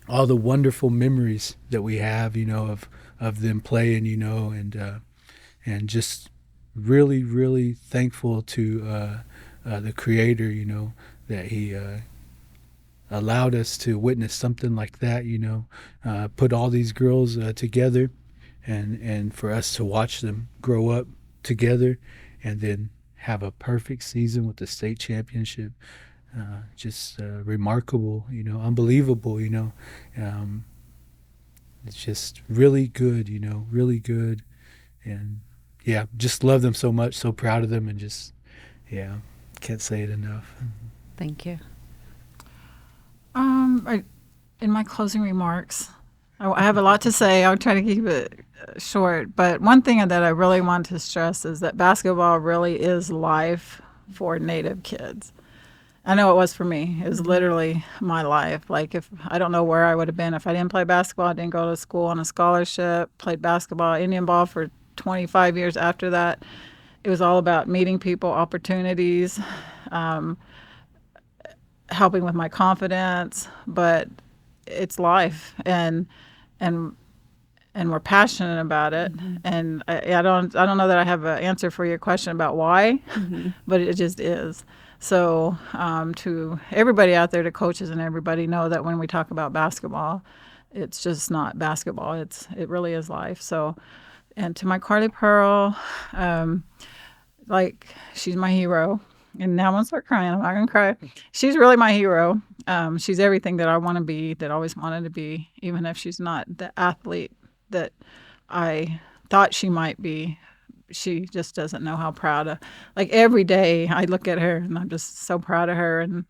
all the wonderful memories that we have, of them playing, and just really, really thankful to the Creator, that He allowed us to witness something like that, put all these girls together, and for us to watch them grow up together, and then have a perfect season with the state championship. Just remarkable, unbelievable, it's just really good, really good. And yeah, just love them so much, so proud of them, and just, can't say it enough. Thank you. In my closing remarks, I have a lot to say. I'll try to keep it short. But one thing that I really want to stress is that basketball really is life for Native kids. I know it was for me. It was literally my life. Like, if I don't know where I would have been if I didn't play basketball. I didn't go to school on a scholarship, played basketball, Indian ball for 25 years after that. It was all about meeting people, opportunities, helping with my confidence, but it's life, and we're passionate about it. Mm-hmm. And I don't know that I have an answer for your question about why, Mm-hmm. but it just is. So to everybody out there, to coaches and everybody, know that when we talk about basketball, it's just not basketball. It really is life. So, and to my Carly Pearl, she's my hero. And now I'm going to start crying. I'm not going to cry. She's really my hero. She's everything that I want to be, that I always wanted to be, even if she's not the athlete that I thought she might be. She just doesn't know how proud of, every day I look at her and I'm just so proud of her, and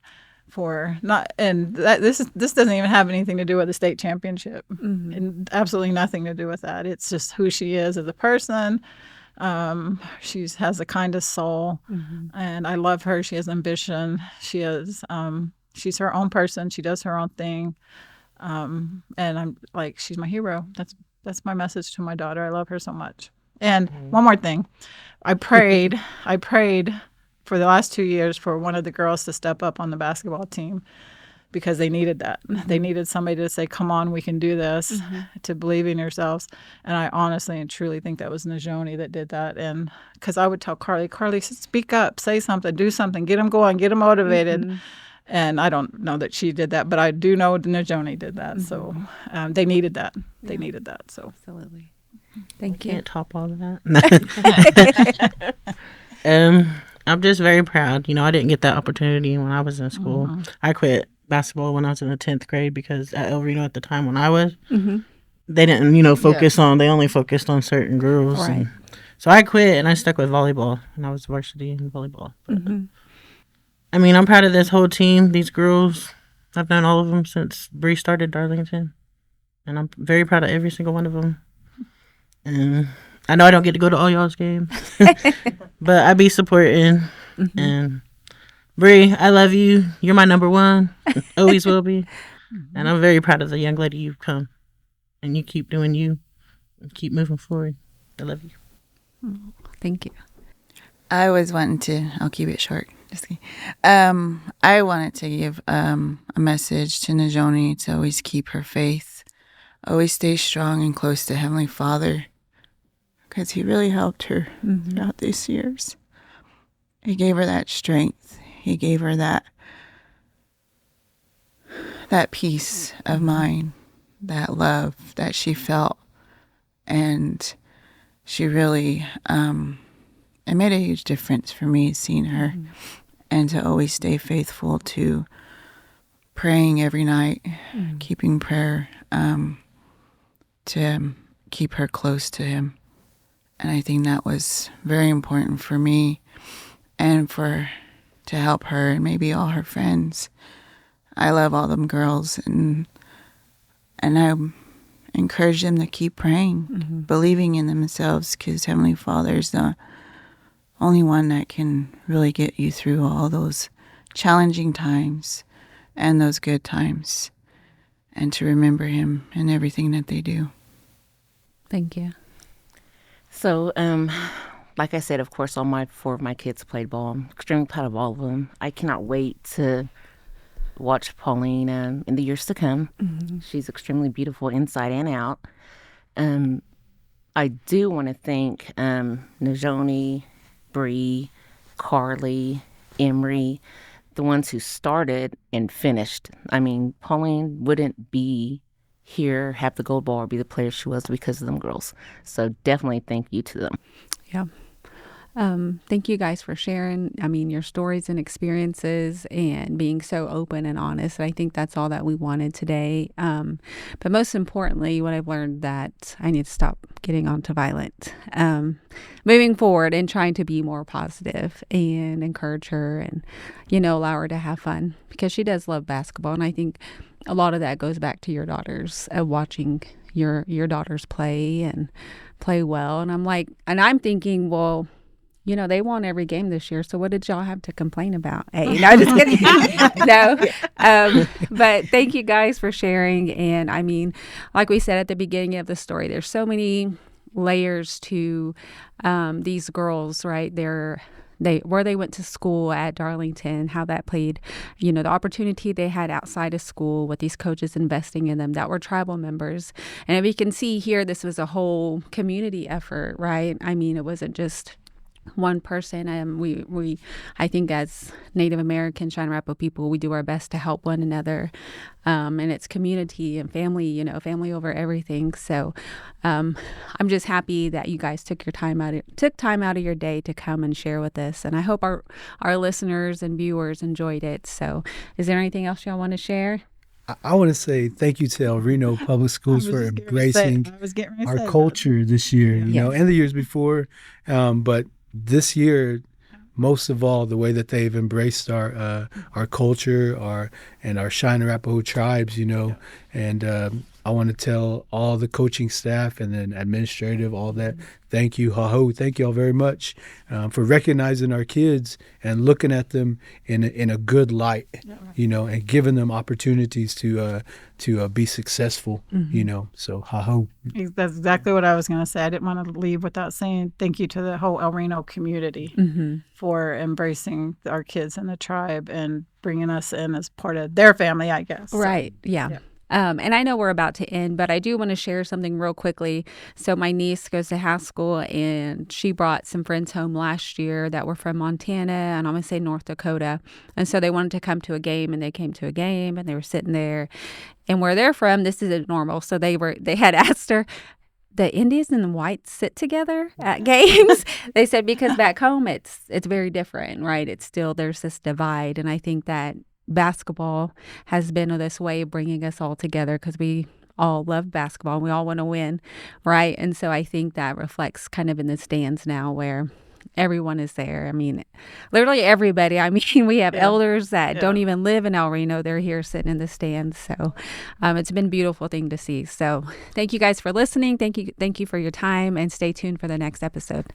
this doesn't even have anything to do with the state championship, Mm-hmm. and absolutely nothing to do with that. It's just who she is as a person. She has the kindest soul, Mm-hmm. and I love her. She has ambition. She has she's her own person. She does her own thing. And I'm like, she's my hero. That's my message to my daughter. I love her so much. And one more thing, I prayed for the last 2 years for one of the girls to step up on the basketball team because they needed that. They needed somebody to say, come on, we can do this, to believe in yourselves. And I honestly and truly think that was Najoni that did that. And because I would tell Carly, speak up, say something, do something, get them going, get them motivated. And I don't know that she did that, but I do know Najoni did that. So they needed that. They needed that. So Absolutely. Thank you. Can't top all of that. I'm just very proud. I didn't get that opportunity when I was in school. I quit basketball when I was in the 10th grade because at El Reno at the time when I was, they didn't, focus on, they only focused on certain girls. Right. And so I quit and I stuck with volleyball, and I was varsity in volleyball. But, I mean, I'm proud of this whole team, these girls. I've known all of them since Bree started Darlington, and I'm very proud of every single one of them. And I know I don't get to go to all y'all's games, but I be supporting. And Bree, I love you. You're my number one. Always will be. And I'm very proud of the young lady you've come. And you keep doing you. And keep moving forward. I love you. Thank you. I was wanting to, I'll keep it short. Just kidding. I wanted to give a message to Najoni to always keep her faith, always stay strong and close to Heavenly Father, because He really helped her throughout these years. He gave her that strength. He gave her that peace of mind, that love that she felt, and she really it made a huge difference for me seeing her, and to always stay faithful to praying every night, keeping prayer, to keep her close to Him. And I think that was very important for me, and to help her and maybe all her friends. I love all them girls, and I encourage them to keep praying, believing in themselves, because Heavenly Father is the only one that can really get you through all those challenging times and those good times, and to remember Him in everything that they do. Thank you. So, like I said, of course, all 4 of my kids played ball. I'm extremely proud of all of them. I cannot wait to watch Pauline in the years to come. She's extremely beautiful inside and out. I do want to thank Najoni, Bree, Carly, Emery, the ones who started and finished. I mean, Pauline wouldn't be here, have the gold ball, or be the player she was because of them girls. So definitely thank you to them. Yeah. Thank you guys for sharing, your stories and experiences and being so open and honest. I think that's all that we wanted today. But most importantly, what I've learned that I need to stop getting onto violent, moving forward and trying to be more positive and encourage her and, allow her to have fun, because she does love basketball. And I think a lot of that goes back to your daughters, watching your daughters play and play well. And I'm thinking, well, they won every game this year, so what did y'all have to complain about? Hey, no, just kidding. No. But thank you guys for sharing. And like we said at the beginning of the story, there's so many layers to these girls, right? Where they went to school at Darlington, how that played, the opportunity they had outside of school with these coaches investing in them that were tribal members. And if you can see here, this was a whole community effort, right? It wasn't just one person. I think as Native American Cheyenne and Arapaho people, we do our best to help one another, and it's community and family, family over everything. So I'm just happy that you guys took time out of your day to come and share with us, and I hope our listeners and viewers enjoyed it. So is there anything else y'all want to share? I want to say thank you to El Reno Public Schools for embracing our culture this year, and the years before, but this year, most of all, the way that they've embraced our culture, and our Cheyenne and Arapaho tribes, and I want to tell all the coaching staff and then administrative, all that. Thank you, thank you all very much for recognizing our kids and looking at them in a good light, and giving them opportunities to be successful, So That's exactly what I was going to say. I didn't want to leave without saying thank you to the whole El Reno community for embracing our kids in the tribe and bringing us in as part of their family, I guess. Right. Yeah. And I know we're about to end, but I do want to share something real quickly. So my niece goes to high school, and she brought some friends home last year that were from Montana and I'm going to say North Dakota. And so they wanted to come to a game, and they came to a game, and they were sitting there. And where they're from, this isn't normal. So they had asked her, the Indians and the whites sit together at games. They said because back home it's very different, right? It's still, there's this divide. And I think that basketball has been this way of bringing us all together because we all love basketball and we all want to win, right? And so I think that reflects kind of in the stands now where everyone is there. I mean, literally everybody. I mean, we have elders that don't even live in El Reno. They're here sitting in the stands. So it's been a beautiful thing to see. So thank you guys for listening. Thank you for your time, and stay tuned for the next episode.